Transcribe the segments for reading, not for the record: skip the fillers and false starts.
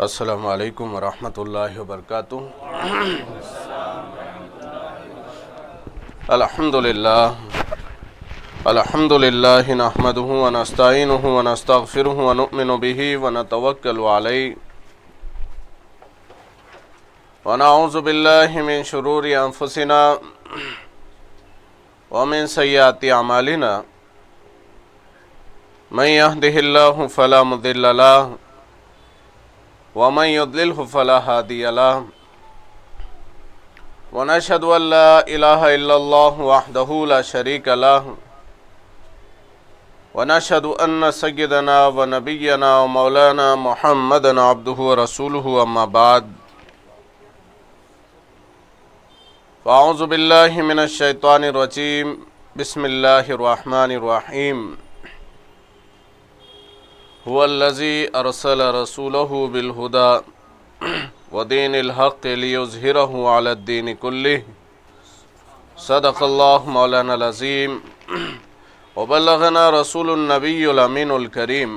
السلام علیکم ورحمۃ اللہ وبرکاتہ۔ الحمد للہ نحمدہ ونستعینہ ونستغفرہ ونؤمن بہ ونتوکل علیہ ونعوذ باللہ من شرور انفسنا ومن سیئات اعمالنا من یہدہ اللہ فلا مضل لہ ومن يضلله فلا هادي له ونشهد أن لا إله إلا الله وحده لا شريك له ونشهد أن سيدنا ونبينا ومولانا محمدا عبده ورسوله أما بعد فأعوذ بالله من الشيطان الرجيم بسم الله الرحمن الرحيم هو الذي أرسل رسوله بالهدى ودين الحق ليظهره على الدين كله صدق الله مولانا العظيم وبلغنا رسول النبي الأمين الكريم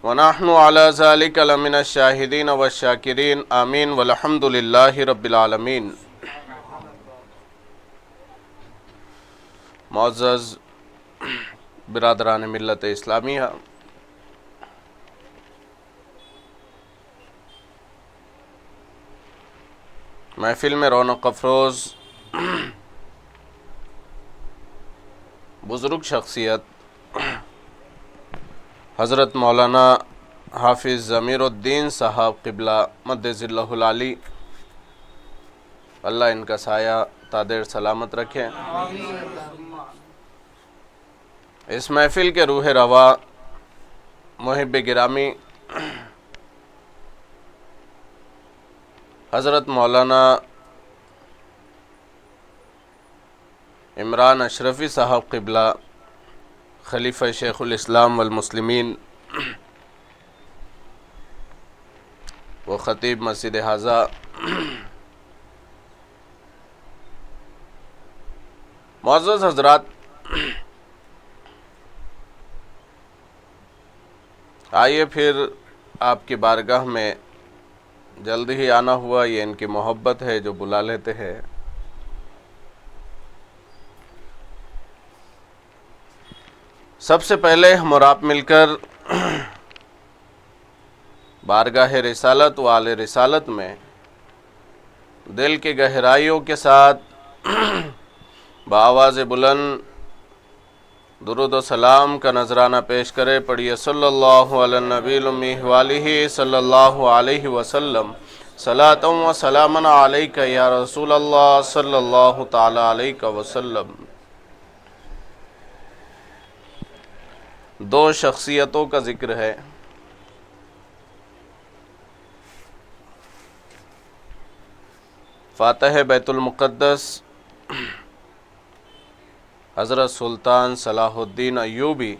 ونحن على ذلك لمن الشاهدين والشاكرين آمين والحمد لله رب العالمين۔ معزز برادران ملت اسلامیہ، محفل میں رونق افروز بزرگ شخصیت حضرت مولانا حافظ ضمیر الدین صاحب قبلہ مد ظلہ العالی، اللہ ان کا سایہ تا دیر سلامت رکھے۔ اس محفل کے روح روا محب گرامی حضرت مولانا عمران اشرفی صاحب قبلہ خلیفہ شیخ الاسلام والمسلمین و خطیب مسجد حاضہ، معزز حضرات، آئیے پھر آپ کی بارگاہ میں جلد ہی آنا ہوا، یہ ان کی محبت ہے جو بلا لیتے ہیں۔ سب سے پہلے ہم اور آپ مل کر بارگاہ رسالت و آل رسالت میں دل کی گہرائیوں کے ساتھ بآواز بلند درود و سلام کا نذرانہ پیش کرے۔ پڑھیے صلی اللہ علی النبی الامی وآلہ صلی اللہ علیہ وسلم، صلاۃ و سلام علیک یا رسول اللہ صلی اللہ تعالی علیہ وسلم۔ دو شخصیتوں کا ذکر ہے، فاتح بیت المقدس حضرت سلطان صلاح الدین ایوبی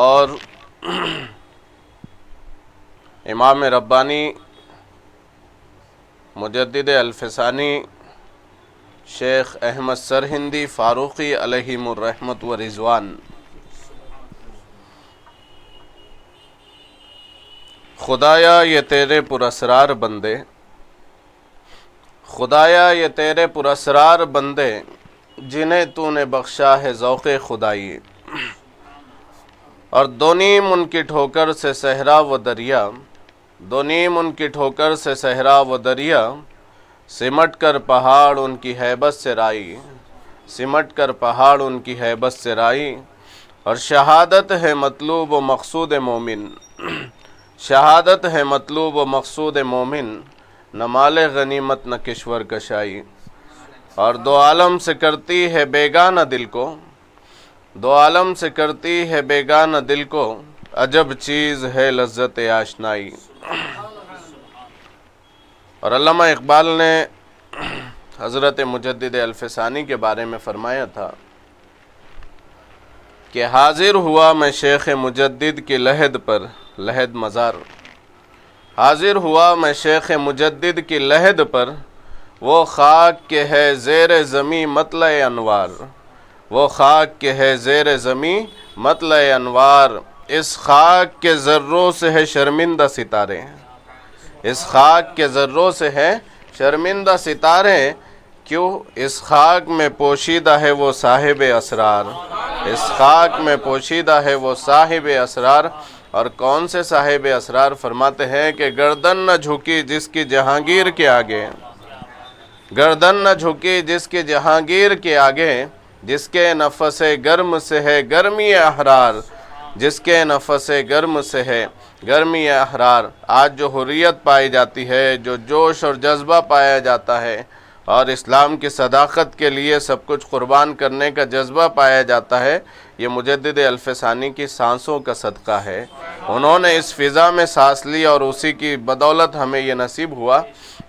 اور امام ربانی مجدد الفسانی شیخ احمد سرہندی فاروقی علیہم الرحمت و رضوان۔ خدایا یہ تیرے پراسرار بندے، خدایا یہ تیرے پراسرار بندے، جنہیں تو نے بخشا ہے ذوق خدائی، اور دو نیم ان کی ٹھوکر سے صحرا و دریا، دو نیم ان کی ٹھوکر سے صحرا و دریا، سمٹ کر پہاڑ ان کی ہیبت سے رائی، سمٹ کر پہاڑ ان کی ہیبت سے رائی، اور شہادت ہے مطلوب و مقصود مومن، شہادت ہے مطلوب و مقصود مومن، نہ مال غنیمت نہ کشور کشائی، اور دو عالم سے کرتی ہے بیگانہ دل کو، دو عالم سے کرتی ہے بیگانہ دل کو، عجب چیز ہے لذت آشنائی۔ اور علامہ اقبال نے حضرت مجدد الفسانی کے بارے میں فرمایا تھا کہ حاضر ہوا میں شیخ مجدد کی لحد پر لحد مزار، حاضر ہوا میں شیخ مجدد کی لحد پر، وہ خاک کے ہے زیر زمیں مطلع انوار، وہ خاک کے ہے زیر زمیں مطلع انوار، اس خاک کے ذروں سے ہے شرمندہ ستارے، اس خاک کے ذروں سے ہے شرمندہ ستارے، کیوں؟ اس خاک میں پوشیدہ ہے وہ صاحب اسرار، اس خاک میں پوشیدہ ہے وہ صاحب اسرار۔ اور کون سے صاحب اسرار؟ فرماتے ہیں کہ گردن نہ جھکی جس کی جہانگیر کے آگے، گردن نہ جھکی جس کی جہانگیر کے آگے، جس کے نفس گرم سے ہے گرمی احرار، جس کے نفس گرم سے ہے گرمی احرار۔ آج جو حریت پائی جاتی ہے، جو جوش اور جذبہ پایا جاتا ہے، اور اسلام کی صداقت کے لیے سب کچھ قربان کرنے کا جذبہ پایا جاتا ہے، یہ مجدد الفسانی کی سانسوں کا صدقہ ہے۔ انہوں نے اس فضا میں سانس لی اور اسی کی بدولت ہمیں یہ نصیب ہوا۔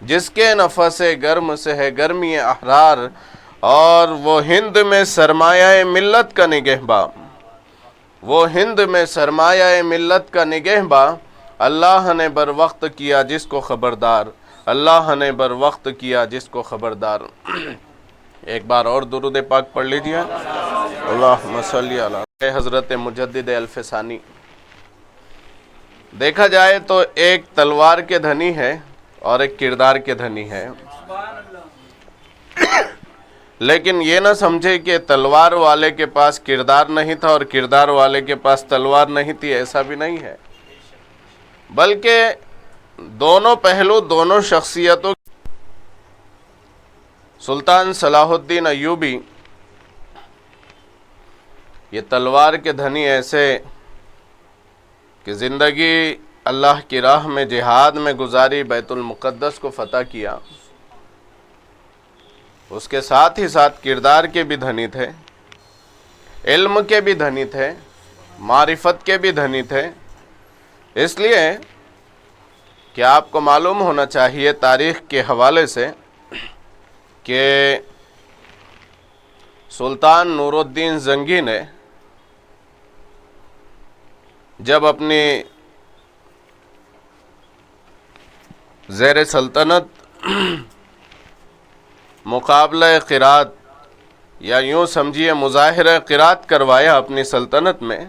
جس کے نفس گرم سے ہے گرمی احرار، اور وہ ہند میں سرمایہ ملت کا نگہباں، وہ ہند میں سرمایہ ملت کا نگہباں، اللہ نے بر وقت کیا جس کو خبردار، اللہ نے بر وقت کیا جس کو خبردار۔ ایک بار اور درود پاک پڑھ لیجیے، اللہم صلی علی حضرت مجدد الفسانی۔ دیکھا جائے تو ایک تلوار کے دھنی ہے اور ایک کردار کے دھنی ہے، لیکن یہ نہ سمجھے کہ تلوار والے کے پاس کردار نہیں تھا اور کردار والے کے پاس تلوار نہیں تھی، ایسا بھی نہیں ہے، بلکہ دونوں پہلو، دونوں شخصیتوں۔ سلطان صلاح الدین ایوبی یہ تلوار کے دھنی ایسے کہ زندگی اللہ کی راہ میں جہاد میں گزاری، بیت المقدس کو فتح کیا، اس کے ساتھ ہی ساتھ کردار کے بھی دھنی تھے، علم کے بھی دھنی تھے، معرفت کے بھی دھنی تھے۔ اس لیے کہ آپ کو معلوم ہونا چاہیے تاریخ کے حوالے سے کہ سلطان نور الدین زنگی نے جب اپنی زیر سلطنت مقابلہ قرات یا یوں سمجھیے مظاہرہ قرات کروایا اپنی سلطنت میں،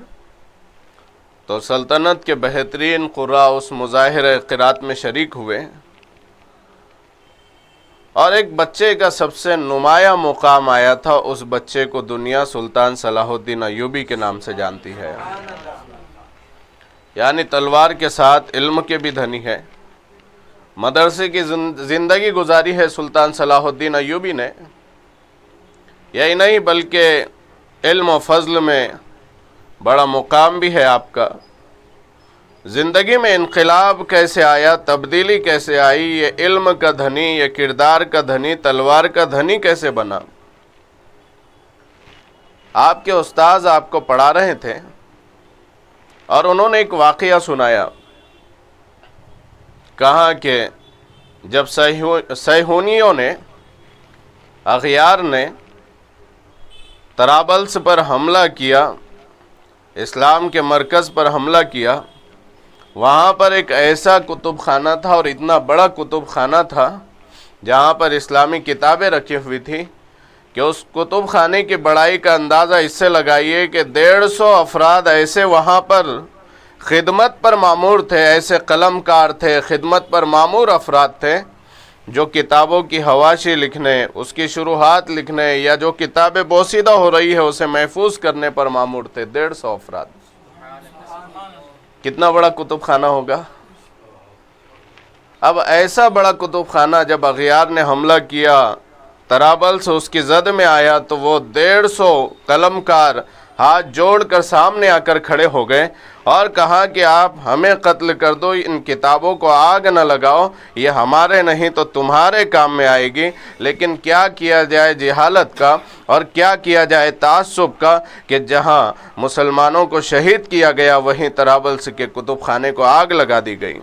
تو سلطنت کے بہترین قراء اس مظاہرہ قرات میں شریک ہوئے، اور ایک بچے کا سب سے نمایاں مقام آیا تھا۔ اس بچے کو دنیا سلطان صلاح الدین ایوبی کے نام سے جانتی ہے، یعنی تلوار کے ساتھ علم کے بھی دھنی ہے۔ مدرسے کی زندگی گزاری ہے سلطان صلاح الدین ایوبی نے، یہی نہیں بلکہ علم و فضل میں بڑا مقام بھی ہے آپ کا۔ زندگی میں انقلاب کیسے آیا، تبدیلی کیسے آئی، یہ علم کا دھنی، یہ کردار کا دھنی، تلوار کا دھنی کیسے بنا۔ آپ کے استاذ آپ کو پڑھا رہے تھے اور انہوں نے ایک واقعہ سنایا، کہا کہ جب سیہونیوں نے، اغیار نے طرابلس پر حملہ کیا، اسلام کے مرکز پر حملہ کیا، وہاں پر ایک ایسا کتب خانہ تھا، اور اتنا بڑا کتب خانہ تھا جہاں پر اسلامی کتابیں رکھی ہوئی تھی کہ اس کتب خانے کی بڑائی کا اندازہ اس سے لگائیے کہ 150 افراد ایسے وہاں پر خدمت پر مامور تھے، ایسے قلم کار تھے، خدمت پر مامور افراد تھے جو کتابوں کی حواشی لکھنے، اس کی شروحات لکھنے، یا جو کتابیں بوسیدہ ہو رہی ہے اسے محفوظ کرنے پر مامور تھے۔ 150 افراد، کتنا بڑا کتب خانہ ہوگا۔ اب ایسا بڑا کتب خانہ جب اغیار نے حملہ کیا، طرابلس اس کی زد میں آیا، تو وہ 150 قلم کار ہاتھ جوڑ کر سامنے آ کر کھڑے ہو گئے اور کہا کہ آپ ہمیں قتل کر دو، ان کتابوں کو آگ نہ لگاؤ، یہ ہمارے نہیں تو تمہارے کام میں آئے گی۔ لیکن کیا کیا جائے جہالت کا، اور کیا کیا جائے تعصب کا، کہ جہاں مسلمانوں کو شہید کیا گیا وہیں طرابلس کے کتب خانے کو آگ لگا دی گئی۔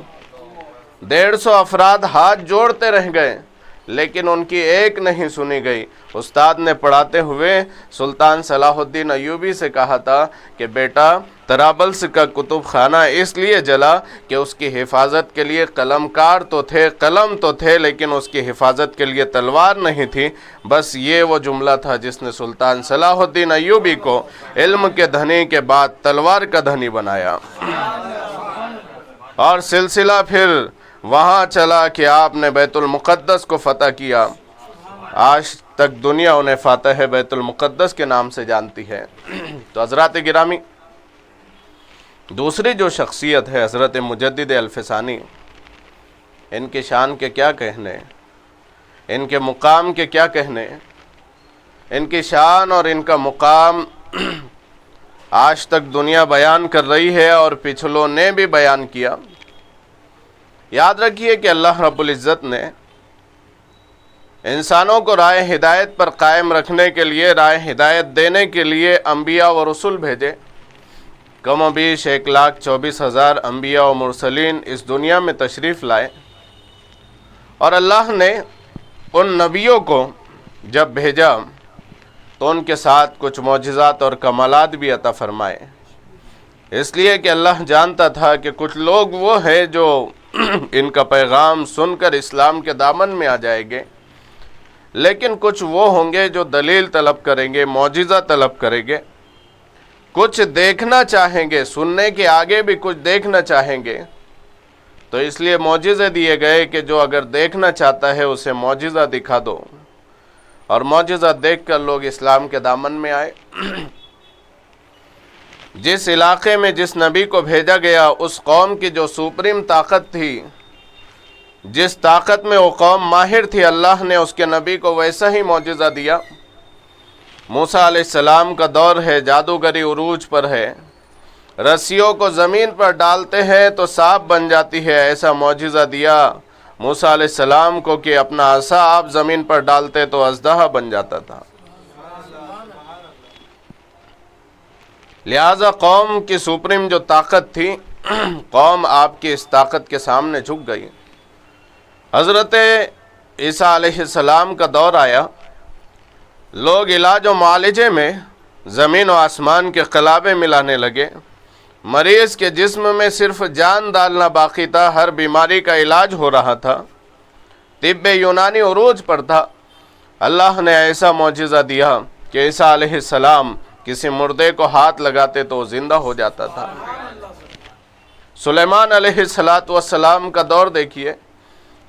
150 افراد ہاتھ جوڑتے رہ گئے، لیکن ان کی ایک نہیں سنی گئی۔ استاد نے پڑھاتے ہوئے سلطان صلاح الدین ایوبی سے کہا تھا کہ بیٹا طرابلس کا کتب خانہ اس لیے جلا کہ اس کی حفاظت کے لیے قلم کار تو تھے، قلم تو تھے، لیکن اس کی حفاظت کے لیے تلوار نہیں تھی۔ بس یہ وہ جملہ تھا جس نے سلطان صلاح الدین ایوبی کو علم کے دھنی کے بعد تلوار کا دھنی بنایا۔ اور سلسلہ پھر وہاں چلا کہ آپ نے بیت المقدس کو فتح کیا۔ آج تک دنیا انہیں فاتح بیت المقدس کے نام سے جانتی ہے۔ تو حضرات گرامی، دوسری جو شخصیت ہے حضرت مجدد الفسانی، ان کی شان کے کیا کہنے، ان کے مقام کے کیا کہنے، ان کی شان اور ان کا مقام آج تک دنیا بیان کر رہی ہے اور پچھلوں نے بھی بیان کیا۔ یاد رکھیے کہ اللہ رب العزت نے انسانوں کو راہ ہدایت پر قائم رکھنے کے لیے، راہ ہدایت دینے کے لیے انبیاء و رسول بھیجے۔ کم و بیش 1,24,000 انبیاء و مرسلین اس دنیا میں تشریف لائے، اور اللہ نے ان نبیوں کو جب بھیجا تو ان کے ساتھ کچھ معجزات اور کمالات بھی عطا فرمائے، اس لیے کہ اللہ جانتا تھا کہ کچھ لوگ وہ ہیں جو ان کا پیغام سن کر اسلام کے دامن میں آ جائیں گے، لیکن کچھ وہ ہوں گے جو دلیل طلب کریں گے، معجزہ طلب کریں گے، کچھ دیکھنا چاہیں گے، سننے کے آگے بھی کچھ دیکھنا چاہیں گے۔ تو اس لیے معجزے دیے گئے کہ جو اگر دیکھنا چاہتا ہے اسے معجزہ دکھا دو، اور معجزہ دیکھ کر لوگ اسلام کے دامن میں آئے۔ جس علاقے میں جس نبی کو بھیجا گیا، اس قوم کی جو سپریم طاقت تھی، جس طاقت میں وہ قوم ماہر تھی، اللہ نے اس کے نبی کو ویسا ہی معجزہ دیا۔ موسیٰ علیہ السلام کا دور ہے، جادوگری عروج پر ہے، رسیوں کو زمین پر ڈالتے ہیں تو سانپ بن جاتی ہے، ایسا معجزہ دیا موسیٰ علیہ السلام کو کہ اپنا عصا آپ زمین پر ڈالتے تو اژدہا بن جاتا تھا۔ لہذا قوم کی سپریم جو طاقت تھی، قوم آپ کی اس طاقت کے سامنے جھک گئی۔ حضرت عیسیٰ علیہ السلام کا دور آیا، لوگ علاج و معالجے میں زمین و آسمان کے قلابے ملانے لگے، مریض کے جسم میں صرف جان ڈالنا باقی تھا، ہر بیماری کا علاج ہو رہا تھا، طب یونانی عروج پر تھا۔ اللہ نے ایسا معجزہ دیا کہ عیسیٰ علیہ السلام کسی مردے کو ہاتھ لگاتے تو زندہ ہو جاتا تھا۔ سلیمان علیہ السلام کا دور دیکھیے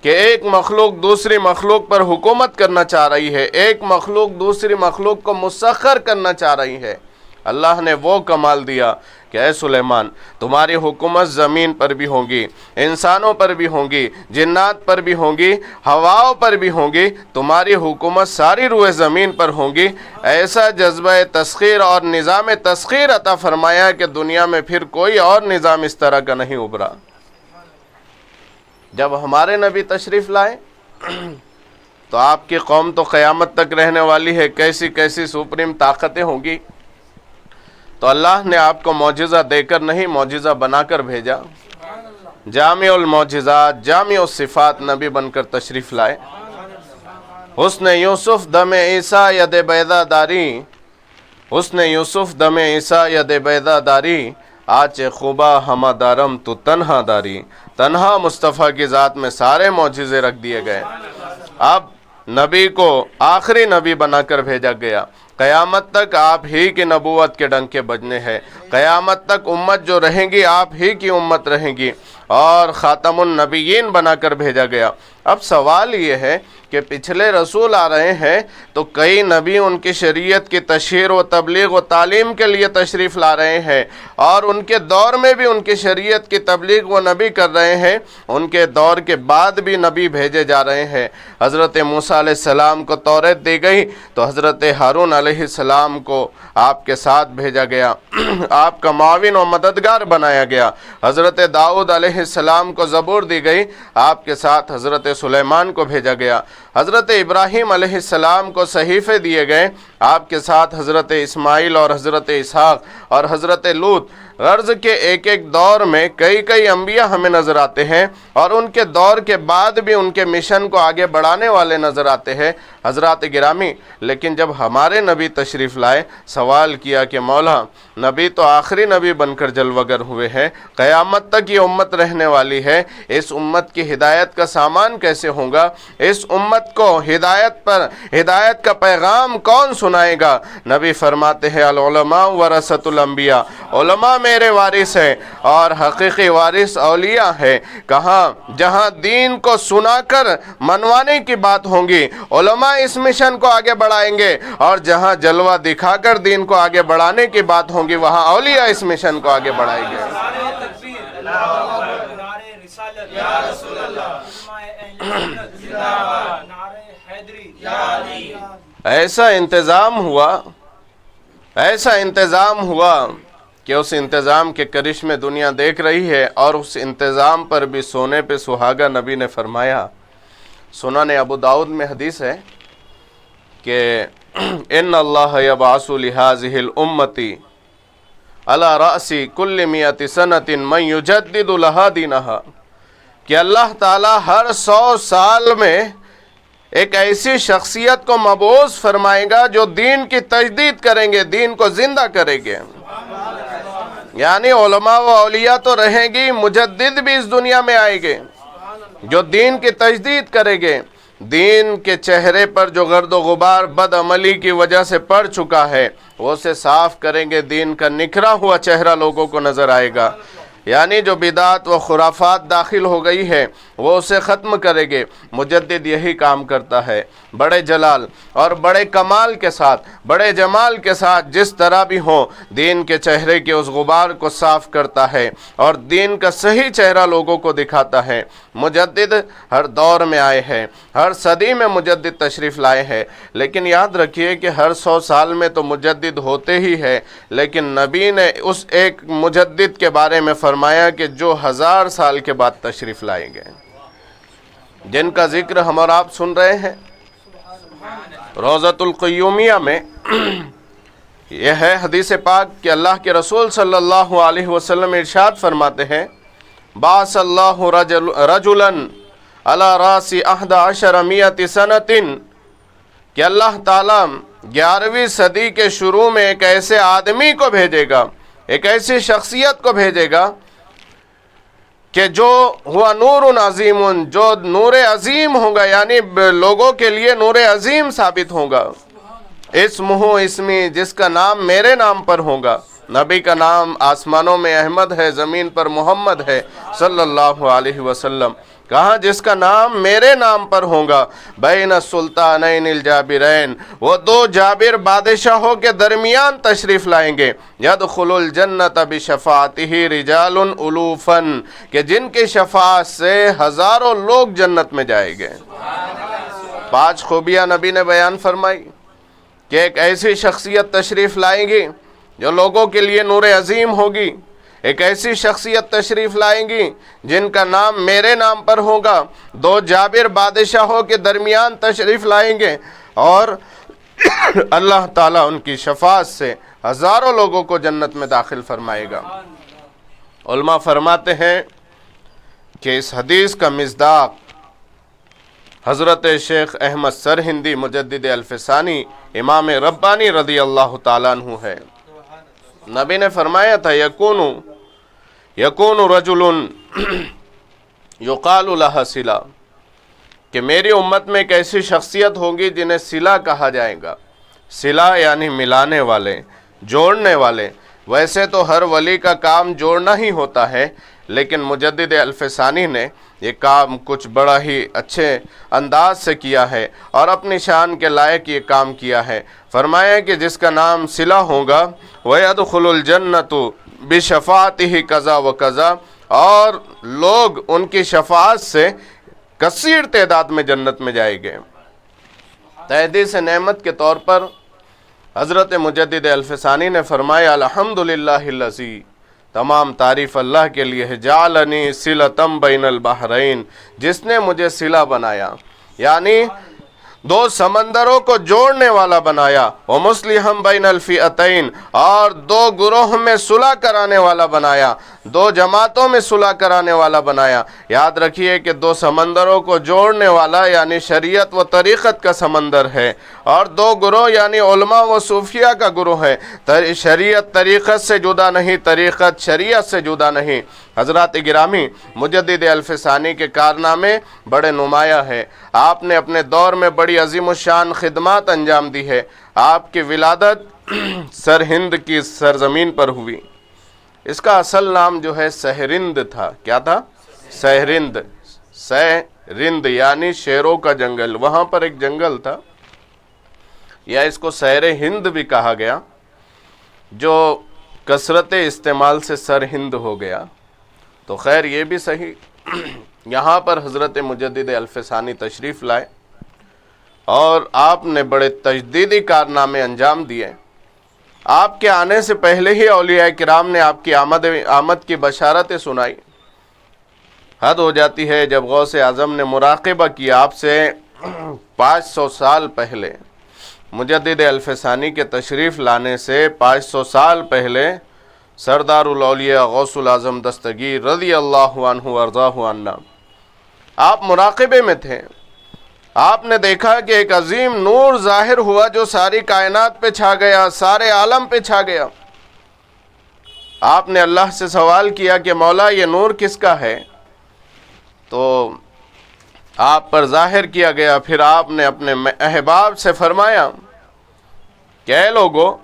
کہ ایک مخلوق دوسری مخلوق پر حکومت کرنا چاہ رہی ہے، ایک مخلوق دوسری مخلوق کو مسخر کرنا چاہ رہی ہے۔ اللہ نے وہ کمال دیا کہ اے سلیمان، تمہاری حکومت زمین پر بھی ہوگی، انسانوں پر بھی ہوگی، جنات پر بھی ہوگی، ہواؤں پر بھی ہوگی، تمہاری حکومت ساری روئے زمین پر ہوگی۔ ایسا جذبہ تسخیر اور نظام تسخیر عطا فرمایا کہ دنیا میں پھر کوئی اور نظام اس طرح کا نہیں ابھرا۔ جب ہمارے نبی تشریف لائے تو آپ کی قوم تو قیامت تک رہنے والی ہے، کیسی کیسی سپریم طاقتیں ہوں گی۔ تو اللہ نے آپ کو معجزہ دے کر نہیں، معجزہ بنا کر بھیجا۔ جامع المعجزات، جامع الصفات نبی بن کر تشریف لائے۔ حسن یوسف دم عیسیٰ ید بیضا داری، حسن یوسف دم عیسیٰ ید بیضا داری، آج خوبا ہما دارم تو تنہا داری۔ تنہا مصطفیٰ کی ذات میں سارے معجزے رکھ دیے گئے۔ اب نبی کو آخری نبی بنا کر بھیجا گیا، قیامت تک آپ ہی کی نبوت کے ڈنکے بجنے ہیں، قیامت تک امت جو رہیں گی آپ ہی کی امت رہیں گی، اور خاتم النبیین بنا کر بھیجا گیا۔ اب سوال یہ ہے کہ پچھلے رسول آ رہے ہیں تو کئی نبی ان کی شریعت کی تشہیر و تبلیغ و تعلیم کے لیے تشریف لا رہے ہیں، اور ان کے دور میں بھی ان کی شریعت کی تبلیغ وہ نبی کر رہے ہیں، ان کے دور کے بعد بھی نبی بھیجے جا رہے ہیں۔ حضرت موسیٰ علیہ السلام کو توریت دی گئی تو حضرت ہارون علیہ السلام کو آپ کے ساتھ بھیجا گیا، آپ کا معاون و مددگار بنایا گیا۔ حضرت داؤد علیہ السلام کو زبور دی گئی، آپ کے ساتھ حضرت سلیمان کو بھیجا گیا۔ حضرت ابراہیم علیہ السلام کو صحیفے دیے گئے، آپ کے ساتھ حضرت اسماعیل اور حضرت اسحاق اور حضرت لوط غرض کے ایک ایک دور میں کئی کئی انبیاء ہمیں نظر آتے ہیں اور ان کے دور کے بعد بھی ان کے مشن کو آگے بڑھانے والے نظر آتے ہیں حضرات گرامی. لیکن جب ہمارے نبی تشریف لائے، سوال کیا کہ مولا، نبی تو آخری نبی بن کر جلوگر ہوئے ہیں، قیامت تک یہ امت رہنے والی ہے، اس امت کی ہدایت کا سامان کیسے ہوگا؟ اس امت کو ہدایت کا پیغام کون سنائے گا؟ نبی فرماتے ہیں العلماء ورثۃ الانبیاء، علماء میرے وارث ہیں اور حقیقی وارث اولیاء ہے. کہاں؟ جہاں دین کو سنا کر منوانے کی بات ہوگی علماء اس مشن کو آگے بڑھائیں گے، اور جہاں جلوہ دکھا کر دین کو آگے بڑھانے کی بات ہوگی وہاں اولیاء اس مشن کو آگے بڑھائیں گے. ایسا انتظام ہوا کہ اس انتظام کے کرشمے دنیا دیکھ رہی ہے، اور اس انتظام پر بھی سونے پہ سہاگا نبی نے فرمایا. سنن ابو داؤد میں حدیث ہے کہ ان اللہ یبعث لہذہ الامتی علی رأس کل 100 سنۃ من یجدد لہا دینہا، کہ اللہ تعالی ہر 100 سال میں ایک ایسی شخصیت کو مبعوث فرمائے گا جو دین کی تجدید کریں گے، دین کو زندہ کریں گے. یعنی علماء و اولیاء تو رہیں گی، مجدد بھی اس دنیا میں آئے گے جو دین کی تجدید کرے گے. دین کے چہرے پر جو گرد و غبار بد عملی کی وجہ سے پڑ چکا ہے وہ اسے صاف کریں گے، دین کا نکھرا ہوا چہرہ لوگوں کو نظر آئے گا. یعنی جو بدعات و خرافات داخل ہو گئی ہے وہ اسے ختم کرے گے. مجدد یہی کام کرتا ہے، بڑے جلال اور بڑے کمال کے ساتھ، بڑے جمال کے ساتھ جس طرح بھی ہو دین کے چہرے کے اس غبار کو صاف کرتا ہے اور دین کا صحیح چہرہ لوگوں کو دکھاتا ہے. مجدد ہر دور میں آئے ہیں، ہر صدی میں مجدد تشریف لائے ہیں، لیکن یاد رکھیے کہ ہر 100 سال میں تو مجدد ہوتے ہی ہے، لیکن نبی نے اس ایک مجدد کے بارے میں فرمایا کہ جو 1000 سال کے بعد تشریف لائیں گے، جن کا ذکر ہم اور آپ سن رہے ہیں. روضۃ القیومیہ میں یہ ہے حدیث پاک کہ اللہ کے رسول صلی اللہ علیہ وسلم ارشاد فرماتے ہیں بعث اللہ رجلا علی راس 11 سنۃ، کہ اللہ تعالیٰ 11ویں صدی کے شروع میں ایک ایسے آدمی کو بھیجے گا، ایک ایسی شخصیت کو بھیجے گا کہ جو ہوا نور عظیم، جو نور عظیم ہوگا، یعنی لوگوں کے لیے نور عظیم ثابت ہوگا. اسمہ اسمی، جس کا نام میرے نام پر ہوگا. نبی کا نام آسمانوں میں احمد ہے، زمین پر محمد ہے صلی اللہ علیہ وسلم. کہاں؟ جس کا نام میرے نام پر ہوگا. بین السلطانین الجابرین، وہ 2 جابر بادشاہوں کے درمیان تشریف لائیں گے. یدخل الجنت بشفاعتہ رجال الوفا، کہ جن کی شفاعت سے ہزاروں لوگ جنت میں جائیں گے. 5 خوبیاں نبی نے بیان فرمائی کہ ایک ایسی شخصیت تشریف لائیں گی جو لوگوں کے لیے نور عظیم ہوگی، ایک ایسی شخصیت تشریف لائیں گی جن کا نام میرے نام پر ہوگا. 2 جابر بادشاہوں کے درمیان تشریف لائیں گے اور اللہ تعالیٰ ان کی شفاعت سے ہزاروں لوگوں کو جنت میں داخل فرمائے گا. علماء فرماتے ہیں کہ اس حدیث کا مصداق حضرت شیخ احمد سرہندی مجدد الفسانی امام ربانی رضی اللہ تعالیٰ عنہ ہے. نبی نے فرمایا تھا یکون رجل یقال لہ صلہ، کہ میری امت میں ایک ایسی شخصیت ہوگی جنہیں صلہ کہا جائے گا. صلہ یعنی ملانے والے، جوڑنے والے. ویسے تو ہر ولی کا کام جوڑنا ہی ہوتا ہے، لیکن مجدد الفسانی نے یہ کام کچھ بڑا ہی اچھے انداز سے کیا ہے اور اپنی شان کے لائق یہ کام کیا ہے. فرمایا کہ جس کا نام صلہ ہوگا وَيَدْخُلُ الْجَنَّةُ بِشَفَاعَتِهِ قَضَا وَقَضَا، اور لوگ ان کی شفاعت سے کثیر تعداد میں جنت میں جائیں گے. تحدیث نعمت کے طور پر حضرت مجدد الفسانی نے فرمایا الحمدللہ الذی، تمام تعریف اللہ کے لیے ہے، جعلنی صلۃ بین البحرین، جس نے مجھے صلہ بنایا، یعنی دو سمندروں کو جوڑنے والا بنایا، ومصلحا بین الفئتین، اور دو گروہ میں صلح کرانے والا بنایا، دو جماعتوں میں صلح کرانے والا بنایا۔ یاد رکھیے کہ دو سمندروں کو جوڑنے والا یعنی شریعت و طریقت کا سمندر ہے، اور دو گروہ یعنی علماء و صوفیاء کا گروہ ہے۔ شریعت طریقت سے جدا نہیں، طریقت شریعت سے جدا نہیں۔ حضرات گرامی، مجدد الف ثانی کے کارنامے بڑے نمایاں ہیں۔ آپ نے اپنے دور میں بڑی عظیم الشان خدمات انجام دی ہے۔ آپ کی ولادت سرہند کی سرزمین پر ہوئی۔ اس کا اصل نام جو ہے سہرند تھا۔ کیا تھا؟ سہرند۔ سہرند یعنی شیروں کا جنگل، وہاں پر ایک جنگل تھا، یا اس کو سہر ہند بھی کہا گیا، جو کثرت استعمال سے سرہند ہو گیا۔ تو خیر یہ بھی صحیح۔ یہاں پر حضرت مجدد الف ثانی تشریف لائے اور آپ نے بڑے تجدیدی کارنامے انجام دیے۔ آپ کے آنے سے پہلے ہی اولیاء کرام نے آپ کی آمد کی بشارتیں سنائی۔ حد ہو جاتی ہے جب غوث اعظم نے مراقبہ کیا آپ سے 500 سال پہلے، مجدد الف ثانی کے تشریف لانے سے 500 سال پہلے سردار الاولیاء غوث الاعظم دستگیر رضی اللہ عنہ وارضاہ عنا، آپ مراقبے میں تھے۔ آپ نے دیکھا کہ ایک عظیم نور ظاہر ہوا جو ساری کائنات پہ چھا گیا، سارے عالم پہ چھا گیا۔ آپ نے اللہ سے سوال کیا کہ مولا یہ نور کس کا ہے؟ تو آپ پر ظاہر کیا گیا۔ پھر آپ نے اپنے احباب سے فرمایا کہ اے لوگو،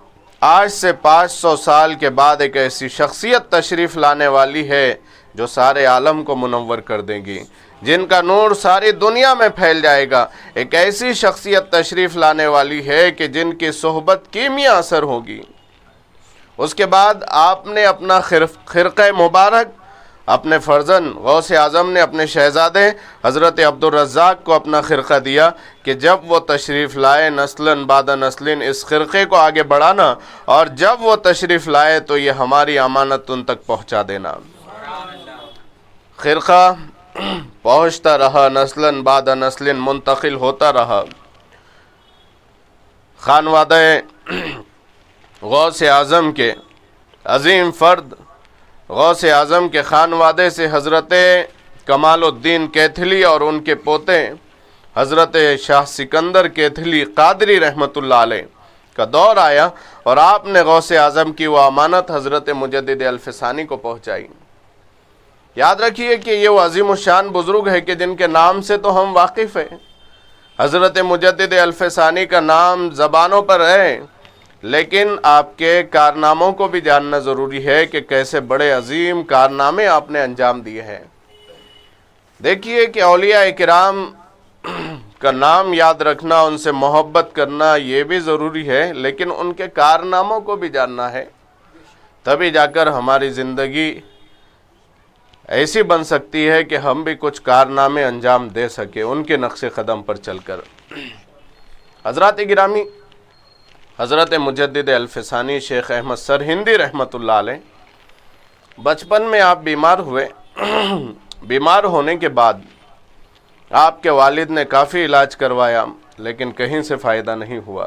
آج سے 500 سال کے بعد ایک ایسی شخصیت تشریف لانے والی ہے جو سارے عالم کو منور کر دے گی، جن کا نور ساری دنیا میں پھیل جائے گا۔ ایک ایسی شخصیت تشریف لانے والی ہے کہ جن کی صحبت کیمیا اثر ہوگی۔ اس کے بعد آپ نے اپنا خرقہ مبارک اپنے فرزند غوث اعظم نے اپنے شہزادے حضرت عبدالرزاق کو اپنا خرقہ دیا کہ جب وہ تشریف لائے نسلاً بعد نسلن اس خرقے کو آگے بڑھانا، اور جب وہ تشریف لائے تو یہ ہماری امانت ان تک پہنچا دینا۔ خرقہ پہنچتا رہا، نسلاً بعد نسلن منتقل ہوتا رہا۔ خانوادہ غوث اعظم کے عظیم فرد غوث اعظم کے خانوادے سے حضرت کمال الدین کیتھلی اور ان کے پوتے حضرت شاہ سکندر کیتھلی قادری رحمۃ اللہ علیہ کا دور آیا، اور آپ نے غوث اعظم کی وہ امانت حضرت مجدد الف ثانی کو پہنچائی۔ یاد رکھیے کہ یہ وہ عظیم الشان بزرگ ہے کہ جن کے نام سے تو ہم واقف ہیں۔ حضرت مجدد الف ثانی کا نام زبانوں پر ہے، لیکن آپ کے کارناموں کو بھی جاننا ضروری ہے کہ کیسے بڑے عظیم کارنامے آپ نے انجام دیے ہیں۔ دیکھیے کہ اولیاء کرام کا نام یاد رکھنا، ان سے محبت کرنا یہ بھی ضروری ہے، لیکن ان کے کارناموں کو بھی جاننا ہے، تبھی جا کر ہماری زندگی ایسی بن سکتی ہے کہ ہم بھی کچھ کارنامے انجام دے سکیں ان کے نقش قدم پر چل کر۔ حضرات گرامی، حضرت مجدد الف ثانی شیخ احمد سرہندی رحمۃ اللہ علیہ بچپن میں آپ بیمار ہوئے۔ بیمار ہونے کے بعد آپ کے والد نے کافی علاج کروایا، لیکن کہیں سے فائدہ نہیں ہوا۔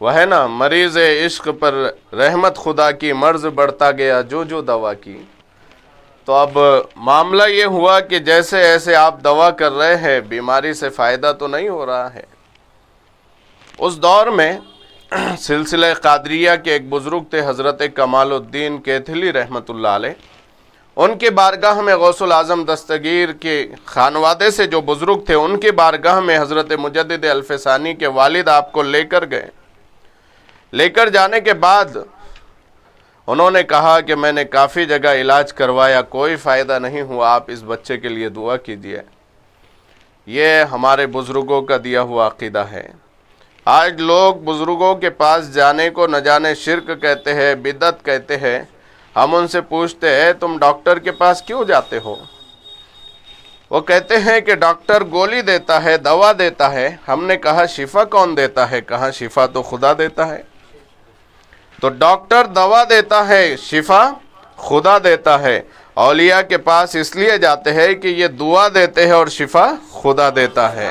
وہ ہے نا، مریض عشق پر رحمت خدا کی، مرض بڑھتا گیا جو جو دوا کی۔ تو اب معاملہ یہ ہوا کہ جیسے ایسے آپ دوا کر رہے ہیں، بیماری سے فائدہ تو نہیں ہو رہا ہے۔ اس دور میں سلسلہ قادریہ کے ایک بزرگ تھے حضرت کمال الدین کیتھلی رحمۃ اللہ علیہ۔ ان کی بارگاہ میں غوث الاعظم دستگیر کے خانوادے سے جو بزرگ تھے، ان کی بارگاہ میں حضرت مجدد الف ثانی کے والد آپ کو لے کر گئے۔ لے کر جانے کے بعد انہوں نے کہا کہ میں نے کافی جگہ علاج کروایا، کوئی فائدہ نہیں ہوا، آپ اس بچے کے لیے دعا کیجیے۔ یہ ہمارے بزرگوں کا دیا ہوا عقیدہ ہے۔ آج لوگ بزرگوں کے پاس جانے کو نہ جانے شرک کہتے ہیں، بدعت کہتے ہیں۔ ہم ان سے پوچھتے ہیں تم ڈاکٹر کے پاس کیوں جاتے ہو؟ وہ کہتے ہیں کہ ڈاکٹر گولی دیتا ہے، دوا دیتا ہے۔ ہم نے کہا شفا کون دیتا ہے؟ کہا شفا تو خدا دیتا ہے۔ تو ڈاکٹر دوا دیتا ہے، شفا خدا دیتا ہے۔ اولیاء کے پاس اس لیے جاتے ہیں کہ یہ دعا دیتے ہیں اور شفا خدا دیتا ہے۔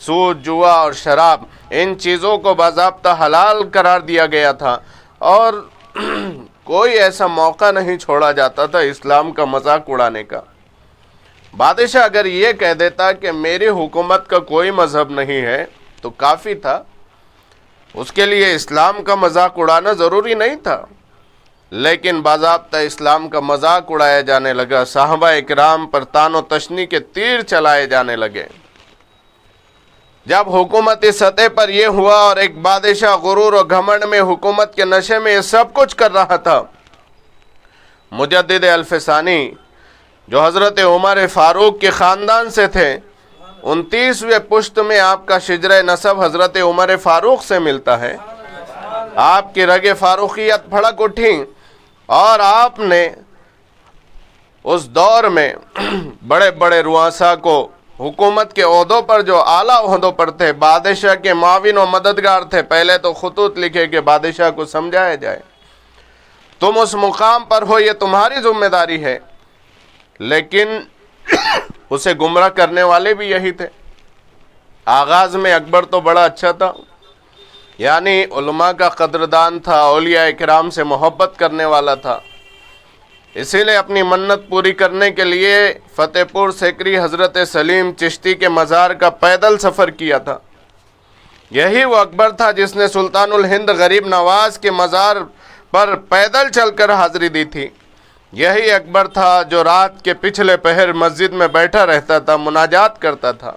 سود، جوا اور شراب، ان چیزوں کو باضابطہ حلال قرار دیا گیا تھا، اور کوئی ایسا موقع نہیں چھوڑا جاتا تھا اسلام کا مذاق اڑانے کا۔ بادشاہ اگر یہ کہہ دیتا کہ میری حکومت کا کوئی مذہب نہیں ہے تو کافی تھا، اس کے لیے اسلام کا مذاق اڑانا ضروری نہیں تھا، لیکن باضابطہ اسلام کا مذاق اڑایا جانے لگا، صحابہ اکرام پر طعن و تشنیع کے تیر چلائے جانے لگے۔ جب حکومتی سطح پر یہ ہوا اور ایک بادشاہ غرور و گھمنڈ میں، حکومت کے نشے میں یہ سب کچھ کر رہا تھا، مجدد الفسانی جو حضرت عمر فاروق کے خاندان سے تھے، 29ویں پشت میں آپ کا شجرہ نسب حضرت عمر فاروق سے ملتا ہے۔ آپ کی رگ فاروقیت بھڑک اٹھی اور آپ نے اس دور میں بڑے بڑے رؤساء کو حکومت کے عہدوں پر، جو اعلیٰ عہدوں پر تھے، بادشاہ کے معاون و مددگار تھے، پہلے تو خطوط لکھے کہ بادشاہ کو سمجھایا جائے تم اس مقام پر ہو، یہ تمہاری ذمہ داری ہے، لیکن اسے گمراہ کرنے والے بھی یہی تھے۔ آغاز میں اکبر تو بڑا اچھا تھا، یعنی علماء کا قدردان تھا، اولیاء اکرام سے محبت کرنے والا تھا، اسی لیے اپنی منت پوری کرنے کے لیے فتح پور سیکری حضرت سلیم چشتی کے مزار کا پیدل سفر کیا تھا۔ یہی وہ اکبر تھا جس نے سلطان الہند غریب نواز کے مزار پر پیدل چل کر حاضری دی تھی۔ یہی اکبر تھا جو رات کے پچھلے پہر مسجد میں بیٹھا رہتا تھا، مناجات کرتا تھا۔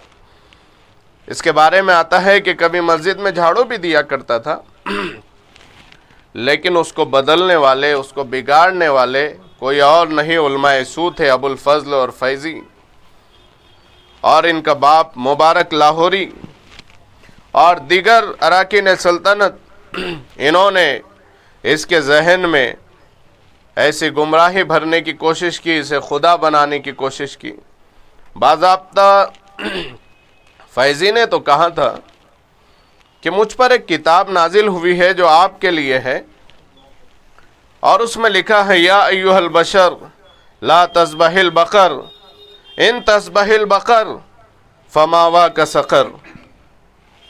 اس کے بارے میں آتا ہے کہ کبھی مسجد میں جھاڑو بھی دیا کرتا تھا، لیکن اس کو بدلنے والے، اس کو بگاڑنے والے کوئی اور نہیں، علماء سو تھے، ابو الفضل اور فیضی، اور ان کا باپ مبارک لاہوری اور دیگر اراکین سلطنت۔ انہوں نے اس کے ذہن میں ایسی گمراہی بھرنے کی کوشش کی، اسے خدا بنانے کی کوشش کی۔ باضابطہ فیضی نے تو کہا تھا کہ مجھ پر ایک کتاب نازل ہوئی ہے جو آپ کے لیے ہے، اور اس میں لکھا ہے یا ایھا البشر لا تذبح البقر ان تذبح البقر فما واک سقر،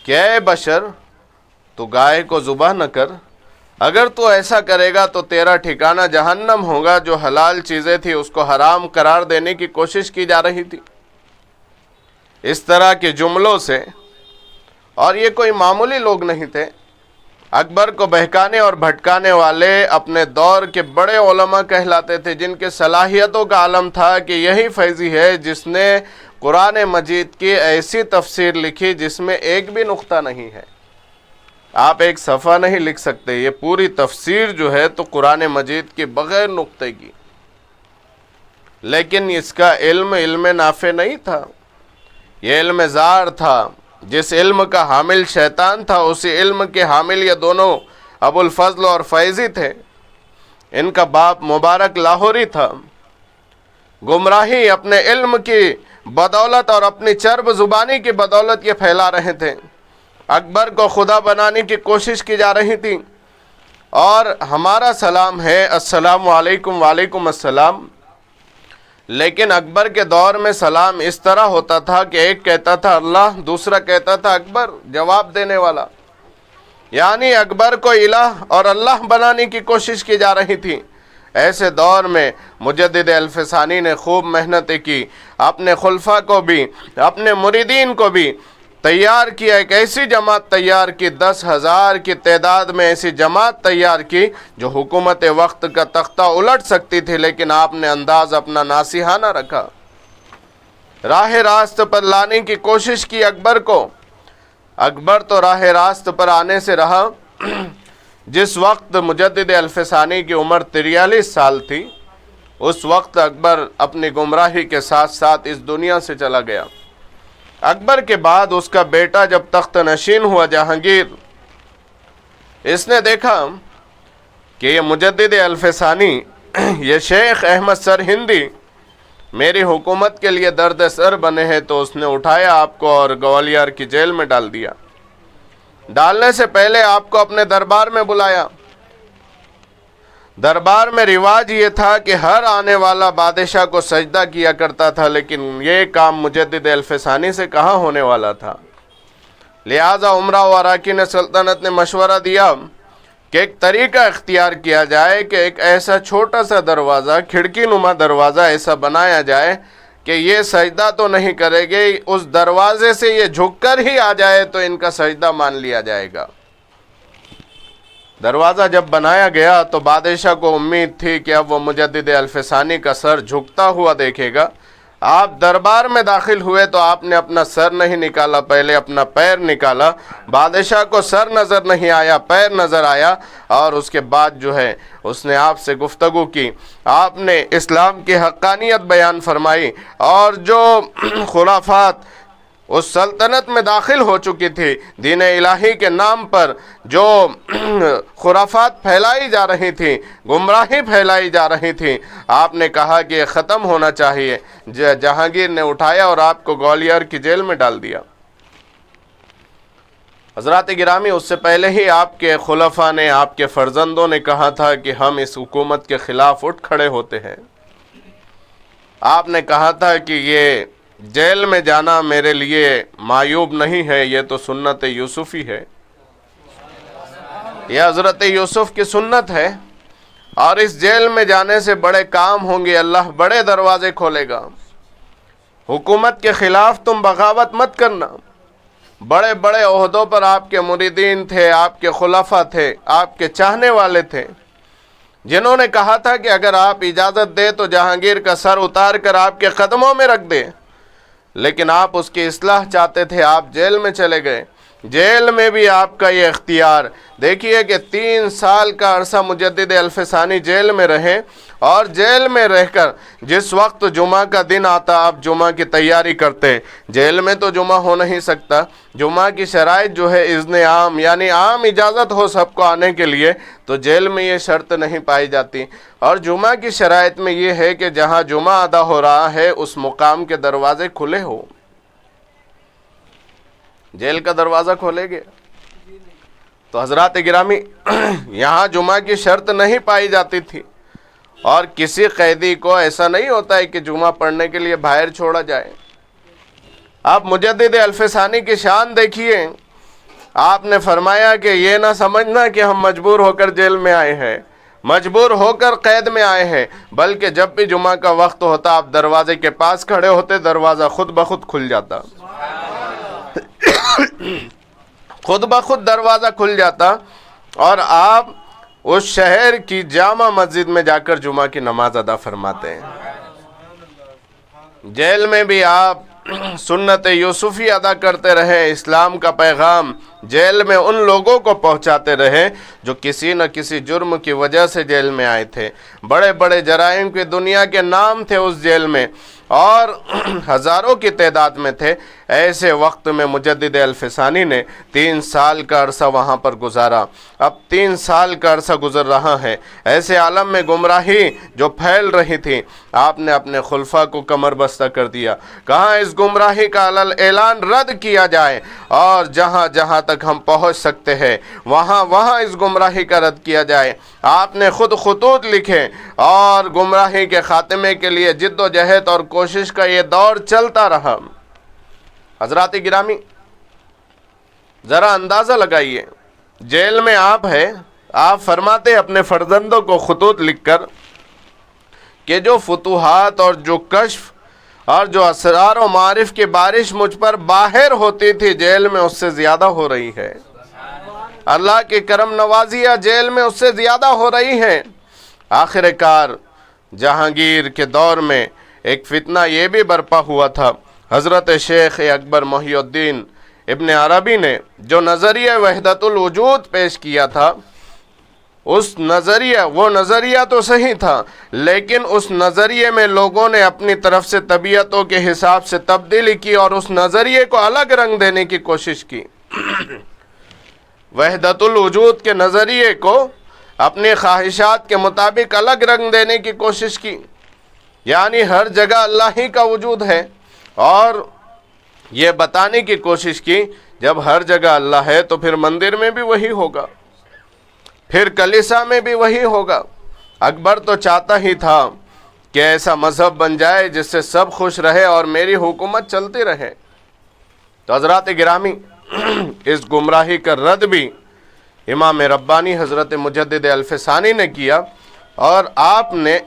کہ اے بشر تو گائے کو ذبح نہ کر، اگر تو ایسا کرے گا تو تیرا ٹھکانہ جہنم ہوگا۔ جو حلال چیزیں تھی اس کو حرام قرار دینے کی کوشش کی جا رہی تھی اس طرح کے جملوں سے، اور یہ کوئی معمولی لوگ نہیں تھے۔ اکبر کو بہکانے اور بھٹکانے والے اپنے دور کے بڑے علماء کہلاتے تھے، جن کے صلاحیتوں کا عالم تھا کہ یہی فیضی ہے جس نے قرآن مجید کی ایسی تفسیر لکھی جس میں ایک بھی نقطہ نہیں ہے۔ آپ ایک صفحہ نہیں لکھ سکتے، یہ پوری تفسیر جو ہے تو قرآن مجید کی بغیر نقطے کی، لیکن اس کا علم نافع نہیں تھا، یہ علم زار تھا۔ جس علم کا حامل شیطان تھا، اسی علم کے حامل یہ دونوں ابو الفضل اور فیضی تھے۔ ان کا باپ مبارک لاہوری تھا۔ گمراہی اپنے علم کی بدولت اور اپنی چرب زبانی کی بدولت یہ پھیلا رہے تھے۔ اکبر کو خدا بنانے کی کوشش کی جا رہی تھی، اور ہمارا سلام ہے السلام علیکم، وعلیکم السلام، لیکن اکبر کے دور میں سلام اس طرح ہوتا تھا کہ ایک کہتا تھا اللہ، دوسرا کہتا تھا اکبر، جواب دینے والا، یعنی اکبر کو الہ اور اللہ بنانے کی کوشش کی جا رہی تھی۔ ایسے دور میں مجدد الفسانی نے خوب محنتیں کی، اپنے خلفاء کو بھی، اپنے مریدین کو بھی تیار کیا، ایک ایسی جماعت تیار کی، 10,000 کی تعداد میں ایسی جماعت تیار کی جو حکومت وقت کا تختہ الٹ سکتی تھی، لیکن آپ نے انداز اپنا ناصحانہ رکھا، راہ راست پر لانے کی کوشش کی اکبر کو۔ اکبر تو راہ راست پر آنے سے رہا۔ جس وقت مجدد الفسانی کی عمر 43 سال تھی، اس وقت اکبر اپنی گمراہی کے ساتھ ساتھ اس دنیا سے چلا گیا۔ اکبر کے بعد اس کا بیٹا جب تخت نشین ہوا جہانگیر، اس نے دیکھا کہ یہ مجدد الفسانی، یہ شیخ احمد سرہندی میری حکومت کے لیے درد سر بنے ہیں، تو اس نے اٹھایا آپ کو اور گوالیار کی جیل میں ڈال دیا۔ ڈالنے سے پہلے آپ کو اپنے دربار میں بلایا۔ دربار میں رواج یہ تھا کہ ہر آنے والا بادشاہ کو سجدہ کیا کرتا تھا، لیکن یہ کام مجدد الفسانی سے کہاں ہونے والا تھا۔ لہٰذا عمرہ و اراکین سلطنت نے مشورہ دیا کہ ایک طریقہ اختیار کیا جائے کہ ایک ایسا چھوٹا سا دروازہ، کھڑکی نما دروازہ ایسا بنایا جائے کہ یہ سجدہ تو نہیں کرے گے، اس دروازے سے یہ جھک کر ہی آ جائے تو ان کا سجدہ مان لیا جائے گا۔ دروازہ جب بنایا گیا تو بادشاہ کو امید تھی کہ اب وہ مجدد الفسانی کا سر جھکتا ہوا دیکھے گا۔ آپ دربار میں داخل ہوئے تو آپ نے اپنا سر نہیں نکالا، پہلے اپنا پیر نکالا۔ بادشاہ کو سر نظر نہیں آیا، پیر نظر آیا، اور اس کے بعد جو ہے اس نے آپ سے گفتگو کی۔ آپ نے اسلام کی حقانیت بیان فرمائی، اور جو خرافات اس سلطنت میں داخل ہو چکی تھی، دین الہی کے نام پر جو خرافات پھیلائی جا رہی تھیں، گمراہی پھیلائی جا رہی تھی، آپ نے کہا کہ یہ ختم ہونا چاہیے۔ جہانگیر نے اٹھایا اور آپ کو گوالیار کی جیل میں ڈال دیا۔ حضرات گرامی، اس سے پہلے ہی آپ کے خلفاء نے، آپ کے فرزندوں نے کہا تھا کہ ہم اس حکومت کے خلاف اٹھ کھڑے ہوتے ہیں۔ آپ نے کہا تھا کہ یہ جیل میں جانا میرے لیے معیوب نہیں ہے، یہ تو سنت یوسفی ہے، یہ حضرت یوسف کی سنت ہے، اور اس جیل میں جانے سے بڑے کام ہوں گے، اللہ بڑے دروازے کھولے گا۔ حکومت کے خلاف تم بغاوت مت کرنا۔ بڑے بڑے عہدوں پر آپ کے مریدین تھے، آپ کے خلفاء تھے، آپ کے چاہنے والے تھے، جنہوں نے کہا تھا کہ اگر آپ اجازت دے تو جہانگیر کا سر اتار کر آپ کے قدموں میں رکھ دے، لیکن آپ اس کی اصلاح چاہتے تھے، آپ جیل میں چلے گئے۔ جیل میں بھی آپ کا یہ اختیار، دیکھیے کہ 3 سال کا عرصہ مجدد الفسانی جیل میں رہے، اور جیل میں رہ کر جس وقت جمعہ کا دن آتا آپ جمعہ کی تیاری کرتے۔ جیل میں تو جمعہ ہو نہیں سکتا، جمعہ کی شرائط جو ہے اذن عام، یعنی عام اجازت ہو سب کو آنے کے لیے، تو جیل میں یہ شرط نہیں پائی جاتی۔ اور جمعہ کی شرائط میں یہ ہے کہ جہاں جمعہ ادا ہو رہا ہے اس مقام کے دروازے کھلے ہو۔ جیل کا دروازہ کھولے گے تو حضرات گرامی یہاں جمعہ کی شرط نہیں پائی جاتی تھی، اور کسی قیدی کو ایسا نہیں ہوتا ہے کہ جمعہ پڑھنے کے لیے باہر چھوڑا جائے۔ آپ مجدد الفسانی کی شان دیکھیے، آپ نے فرمایا کہ یہ نہ سمجھنا کہ ہم مجبور ہو کر جیل میں آئے ہیں، مجبور ہو کر قید میں آئے ہیں، بلکہ جب بھی جمعہ کا وقت ہوتا آپ دروازے کے پاس کھڑے ہوتے، دروازہ خود بخود کھل جاتا، خود بخود دروازہ کھل جاتا، اور آپ اس شہر کی جامع مسجد میں جا کر جمعہ کی نماز ادا فرماتے ہیں۔ جیل میں بھی آپ سنت یوسفی ادا کرتے رہے، اسلام کا پیغام جیل میں ان لوگوں کو پہنچاتے رہے جو کسی نہ کسی جرم کی وجہ سے جیل میں آئے تھے۔ بڑے بڑے جرائم کی دنیا کے نام تھے اس جیل میں، اور ہزاروں کی تعداد میں تھے۔ ایسے وقت میں مجدد الفسانی نے 3 سال کا عرصہ وہاں پر گزارا۔ اب 3 سال کا عرصہ گزر رہا ہے، ایسے عالم میں گمراہی جو پھیل رہی تھی، آپ نے اپنے خلفاء کو کمر بستہ کر دیا، کہاں اس گمراہی کا اعلان رد کیا جائے، اور جہاں جہاں تک ہم پہنچ سکتے ہیں وہاں وہاں اس گمراہی کا رد کیا جائے۔ آپ نے خود خطوط لکھے، اور گمراہی کے خاتمے کے لیے جد و جہد اور کوشش کا یہ دور چلتا رہا۔ حضرات گرامی، ذرا اندازہ لگائیے، جیل میں آپ ہیں، آپ فرماتے اپنے فرزندوں کو خطوط لکھ کر کہ جو فتوحات اور جو کشف اور جو اسرار و معارف کی بارش مجھ پر باہر ہوتی تھی، جیل میں اس سے زیادہ ہو رہی ہے۔ اللہ کی کرم نوازیاں جیل میں اس سے زیادہ ہو رہی ہیں۔ آخر کار جہانگیر کے دور میں ایک فتنہ یہ بھی برپا ہوا تھا۔ حضرت شیخ اکبر محی الدین ابن عربی نے جو نظریہ وحدت الوجود پیش کیا تھا، وہ نظریہ تو صحیح تھا، لیکن اس نظریے میں لوگوں نے اپنی طرف سے طبیعتوں کے حساب سے تبدیلی کی اور اس نظریے کو الگ رنگ دینے کی کوشش کی۔ وحدت الوجود کے نظریے کو اپنی خواہشات کے مطابق الگ رنگ دینے کی کوشش کی، یعنی ہر جگہ اللہ ہی کا وجود ہے، اور یہ بتانے کی کوشش کی جب ہر جگہ اللہ ہے تو پھر مندر میں بھی وہی ہوگا، پھر کلیسا میں بھی وہی ہوگا۔ اکبر تو چاہتا ہی تھا کہ ایسا مذہب بن جائے جس سے سب خوش رہے اور میری حکومت چلتی رہے۔ تو حضرات گرامی، اس گمراہی کا رد بھی امام ربانی حضرت مجدد الفسانی نے کیا، اور آپ نے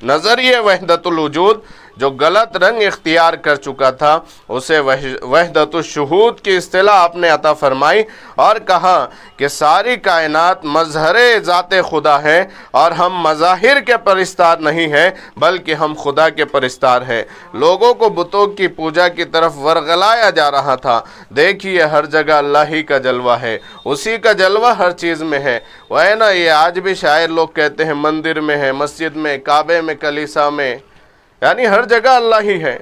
نظریہ وحدت الوجود جو غلط رنگ اختیار کر چکا تھا اسے وحدت الشہود کی اصطلاح آپ نے عطا فرمائی، اور کہا کہ ساری کائنات مظہر ذات خدا ہے اور ہم مظاہر کے پرستار نہیں ہیں بلکہ ہم خدا کے پرستار ہیں۔ لوگوں کو بتوں کی پوجا کی طرف ورغلایا جا رہا تھا۔ دیکھیے ہر جگہ اللہ ہی کا جلوہ ہے، اسی کا جلوہ ہر چیز میں ہے۔ وہ ہے نا، یہ آج بھی شاعر لوگ کہتے ہیں مندر میں ہے، مسجد میں، کعبے میں، کلیسا میں، یعنی ہر جگہ اللہ ہی ہے۔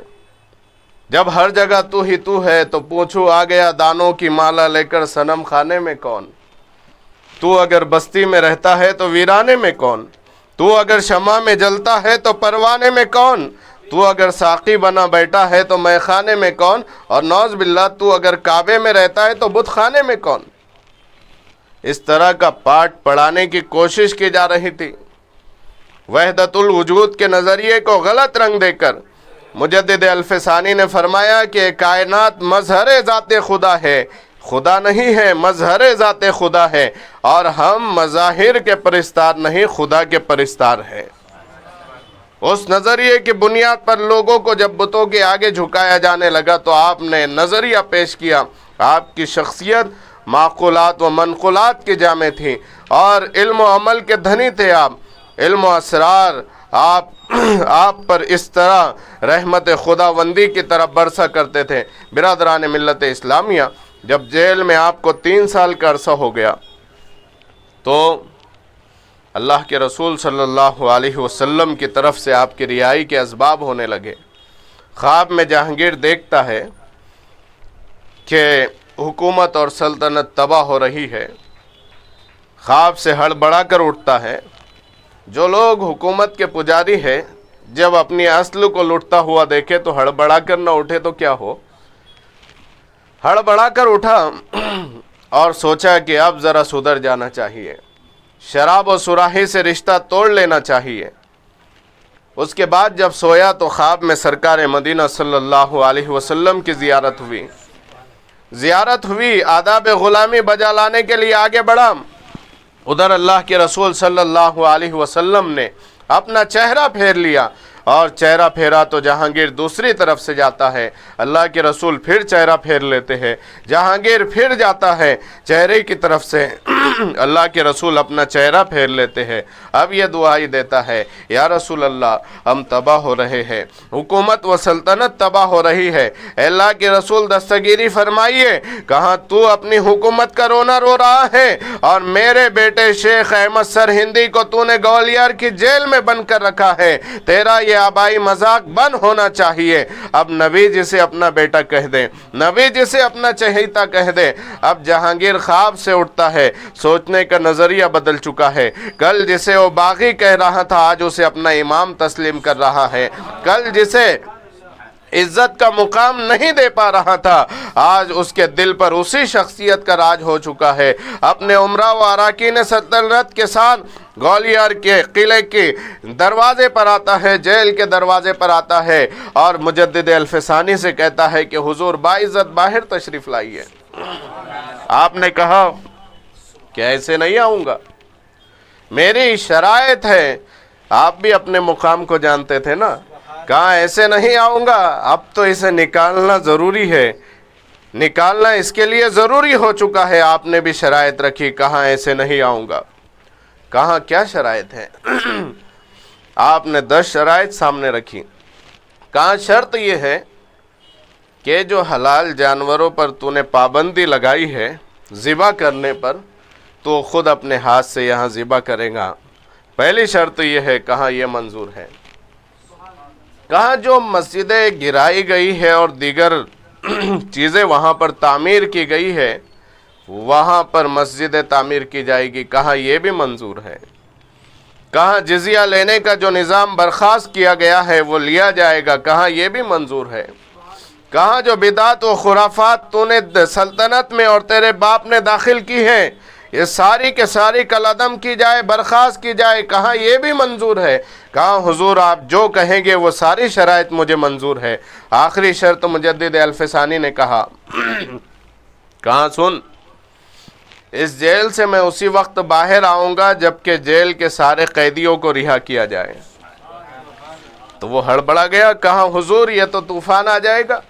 جب ہر جگہ تو ہی تو ہے تو پوچھو آ گیا دانوں کی مالا لے کر صنم خانے میں کون؟ تو اگر بستی میں رہتا ہے تو ویرانے میں کون؟ تو اگر شمع میں جلتا ہے تو پروانے میں کون؟ تو اگر ساقی بنا بیٹھا ہے تو مے خانے میں کون؟ اور نعوذ باللہ تو اگر کعبے میں رہتا ہے تو بت خانے میں کون؟ اس طرح کا پاٹ پڑھانے کی کوشش کی جا رہی تھی۔ وحدت الوجود کے نظریے کو غلط رنگ دے کر مجدد الفسانی نے فرمایا کہ کائنات مظہر ذات خدا ہے، خدا نہیں ہے، مظہر ذات خدا ہے، اور ہم مظاہر کے پرستار نہیں، خدا کے پرستار ہیں۔ اس نظریے کی بنیاد پر لوگوں کو جب بتوں کے آگے جھکایا جانے لگا تو آپ نے نظریہ پیش کیا۔ آپ کی شخصیت معقولات و منقولات کی جامع تھی اور علم و عمل کے دھنی تھے آپ۔ علم و اسرار آپ پر اس طرح رحمت خداوندی کی طرف برسا کرتے تھے۔ برادران ملت اسلامیہ، جب جیل میں آپ کو 3 سال کا عرصہ ہو گیا تو اللہ کے رسول صلی اللہ علیہ وسلم کی طرف سے آپ کی رہائی کے اسباب ہونے لگے۔ خواب میں جہانگیر دیکھتا ہے کہ حکومت اور سلطنت تباہ ہو رہی ہے۔ خواب سے ہڑبڑا کر اٹھتا ہے۔ جو لوگ حکومت کے پجاری ہیں جب اپنی اصل کو لٹتا ہوا دیکھے تو ہڑبڑا کر نہ اٹھے تو کیا ہو؟ ہڑبڑا کر اٹھا اور سوچا کہ اب ذرا سدھر جانا چاہیے، شراب و سراہی سے رشتہ توڑ لینا چاہیے۔ اس کے بعد جب سویا تو خواب میں سرکار مدینہ صلی اللہ علیہ وسلم کی زیارت ہوئی، آداب غلامی بجا لانے کے لیے آگے بڑھا۔ ادھر اللہ کے رسول صلی اللہ علیہ وسلم نے اپنا چہرہ پھیر لیا، اور چہرہ پھیرا تو جہانگیر دوسری طرف سے جاتا ہے۔ اللہ کے رسول پھر چہرہ پھیر لیتے ہیں، جہانگیر پھر جاتا ہے چہرے کی طرف سے، اللہ کے رسول اپنا چہرہ پھیر لیتے ہیں۔ اب یہ دعائی دیتا ہے، یا رسول اللہ ہم تباہ ہو رہے ہیں، حکومت و سلطنت تباہ ہو رہی ہے، اے اللہ کے رسول دستگیری فرمائیے، کہاں تو اپنی حکومت کا رونا رو رہا ہے اور میرے بیٹے شیخ احمد سرہندی کو تو نے گوالیار کی جیل میں بند کر رکھا ہے، تیرا یہ آبائی مذاق بند ہونا چاہیے۔ اب نبی جسے اپنا بیٹا کہہ دے، نبی جسے اپنا چہیتا کہہ دے۔ اب جہانگیر خواب سے اٹھتا ہے، سوچنے کا نظریہ بدل چکا ہے۔ کل جسے وہ باغی کہہ رہا تھا آج اسے اپنا امام تسلیم کر رہا ہے۔ کل جسے عزت کا مقام نہیں دے پا رہا تھا آج اس کے دل پر اسی شخصیت کا راج ہو چکا ہے۔ اپنے عمرہ و اراکین سلطنت کے ساتھ گوالیار کے قلعے کے دروازے پر آتا ہے، جیل کے دروازے پر آتا ہے، اور مجدد الفسانی سے کہتا ہے کہ حضور باعزت باہر تشریف لائیے۔ آپ نے کہا کہ ایسے نہیں آؤں گا، میری شرائط ہے۔ آپ بھی اپنے مقام کو جانتے تھے نا، کہا ایسے نہیں آؤں گا، اب تو اسے نکالنا ضروری ہے، نکالنا اس کے لیے ضروری ہو چکا ہے۔ آپ نے بھی شرائط رکھی، کہا ایسے نہیں آؤں گا۔ کہا کیا شرائط ہے؟ آپ نے 10 شرائط سامنے رکھی۔ کہا شرط یہ ہے کہ جو حلال جانوروں پر تو نے پابندی لگائی ہے ذبح کرنے پر، تو خود اپنے ہاتھ سے یہاں ذبح کرے گا۔ پہلی شرط یہ ہے، کہا یہ منظور ہے۔ کہا جو مسجدیں گرائی گئی ہے اور دیگر چیزیں وہاں پر تعمیر کی گئی ہے وہاں پر مسجد تعمیر کی جائے گی، کہا یہ بھی منظور ہے۔ کہا جزیہ لینے کا جو نظام برخاست کیا گیا ہے وہ لیا جائے گا، کہا یہ بھی منظور ہے۔ کہا جو بدعت و خرافات تو نے سلطنت میں اور تیرے باپ نے داخل کی ہے یہ ساری کے ساری کالعدم کی جائے، برخاست کی جائے، کہا یہ بھی منظور ہے۔ کہا حضور آپ جو کہیں گے وہ ساری شرائط مجھے منظور ہے۔ آخری شرط مجدد الفسانی نے کہا کہاں سن، اس جیل سے میں اسی وقت باہر آؤں گا جبکہ جیل کے سارے قیدیوں کو رہا کیا جائے۔ تو وہ ہڑبڑا گیا، کہاں حضور یہ تو طوفان آ جائے گا،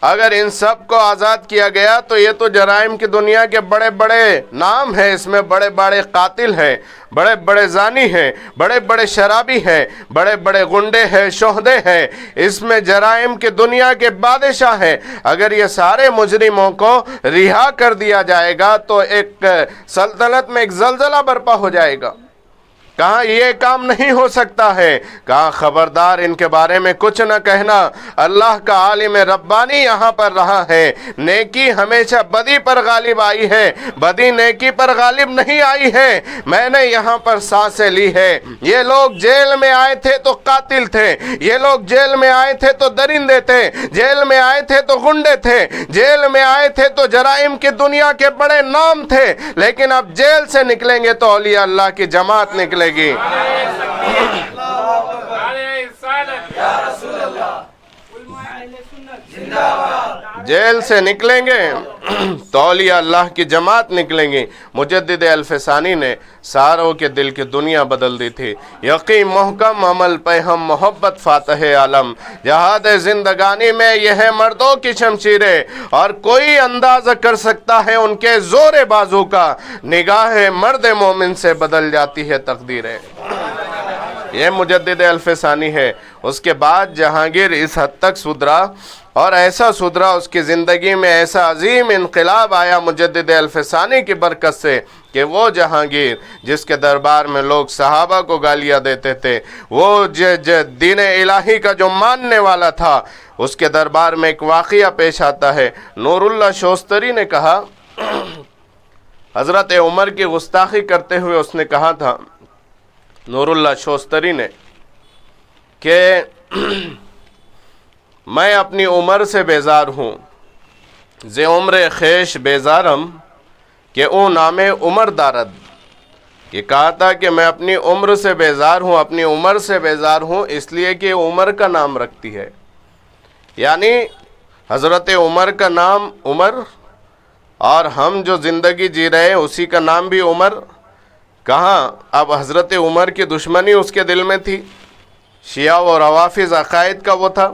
اگر ان سب کو آزاد کیا گیا تو یہ تو جرائم کی دنیا کے بڑے بڑے نام ہیں، اس میں بڑے بڑے قاتل ہیں، بڑے بڑے زانی ہیں، بڑے بڑے شرابی ہیں، بڑے بڑے غنڈے ہیں، شہدے ہیں، اس میں جرائم کی دنیا کے بادشاہ ہیں، اگر یہ سارے مجرموں کو رہا کر دیا جائے گا تو ایک سلطنت میں ایک زلزلہ برپا ہو جائے گا۔ کہاں یہ کام نہیں ہو سکتا ہے، کہاں خبردار ان کے بارے میں کچھ نہ کہنا، اللہ کا عالم ربانی یہاں پر رہا ہے، نیکی ہمیشہ بدی پر غالب آئی ہے، بدی نیکی پر غالب نہیں آئی ہے، میں نے یہاں پر سانسیں لی ہے۔ یہ لوگ جیل میں آئے تھے تو قاتل تھے، یہ لوگ جیل میں آئے تھے تو درندے تھے، جیل میں آئے تھے تو غنڈے تھے، جیل میں آئے تھے تو جرائم کی دنیا کے بڑے نام تھے، لیکن اب جیل سے نکلیں گے تو اولیاء اللہ کی جماعت نکلے گی۔ جیل سے نکلیں گے تو اولیاء اللہ کی جماعت نکلیں گی۔ مجدد الفسانی نے ساروں کے دل کی دنیا بدل دی تھی۔ یقین محکم عمل پہ ہم محبت فاتح عالم، جہاد زندگانی میں یہ ہے مردوں کی شمشیریں، اور کوئی اندازہ کر سکتا ہے ان کے زور بازو کا، نگاہ مرد مومن سے بدل جاتی ہے تقدیریں۔ یہ مجدد الفسانی ہے۔ اس کے بعد جہانگیر اس حد تک سدھرا اور ایسا سدھرا، اس کی زندگی میں ایسا عظیم انقلاب آیا مجدد الفسانی کی برکت سے کہ وہ جہانگیر جس کے دربار میں لوگ صحابہ کو گالیاں دیتے تھے، وہ دین الہی کا جو ماننے والا تھا، اس کے دربار میں ایک واقعہ پیش آتا ہے۔ نور اللہ شوستری نے کہا، حضرت عمر کی گستاخی کرتے ہوئے اس نے کہا تھا، نور اللہ شوستری نے، کہ میں اپنی عمر سے بیزار ہوں، زِ عمر خیش بیزارم کہ او نام عمر دارد۔ یہ کہا تھا کہ میں اپنی عمر سے بیزار ہوں، اپنی عمر سے بیزار ہوں اس لیے کہ عمر کا نام رکھتی ہے، یعنی حضرت عمر کا نام عمر، اور ہم جو زندگی جی رہے ہیں اسی کا نام بھی عمر۔ کہاں اب حضرت عمر کی دشمنی اس کے دل میں تھی، شیعہ و روافض عقائد کا وہ تھا،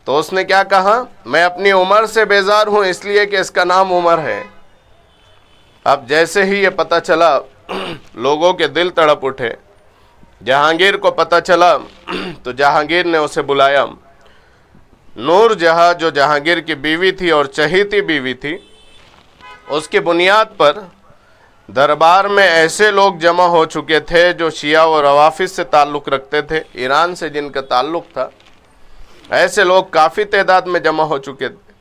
تو اس نے کیا کہا، میں اپنی عمر سے بیزار ہوں اس لیے کہ اس کا نام عمر ہے۔ اب جیسے ہی یہ پتہ چلا لوگوں کے دل تڑپ اٹھے، جہانگیر کو پتہ چلا تو جہانگیر نے اسے بلایا۔ نور جہاں جو جہانگیر کی بیوی تھی اور چہیتی بیوی تھی، اس کی بنیاد پر دربار میں ایسے لوگ جمع ہو چکے تھے جو شیعہ و روافض سے تعلق رکھتے تھے، ایران سے جن کا تعلق تھا، ایسے لوگ کافی تعداد میں جمع ہو چکے تھے۔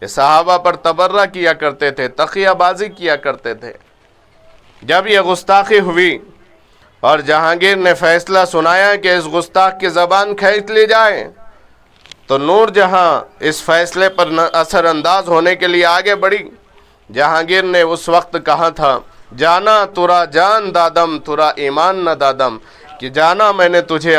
یہ صحابہ پر تبرہ کیا کرتے تھے، تقیہ بازی کیا کرتے تھے۔ جب یہ گستاخی ہوئی اور جہانگیر نے فیصلہ سنایا کہ اس گستاخ کی زبان کھینچ لی جائے، تو نور جہاں اس فیصلے پر اثر انداز ہونے کے لیے آگے بڑھی۔ جہانگیر نے اس وقت کہا تھا، جانا ترا جان دادم ترا ایمان نہ دادم، کہ جانا میں نے تجھے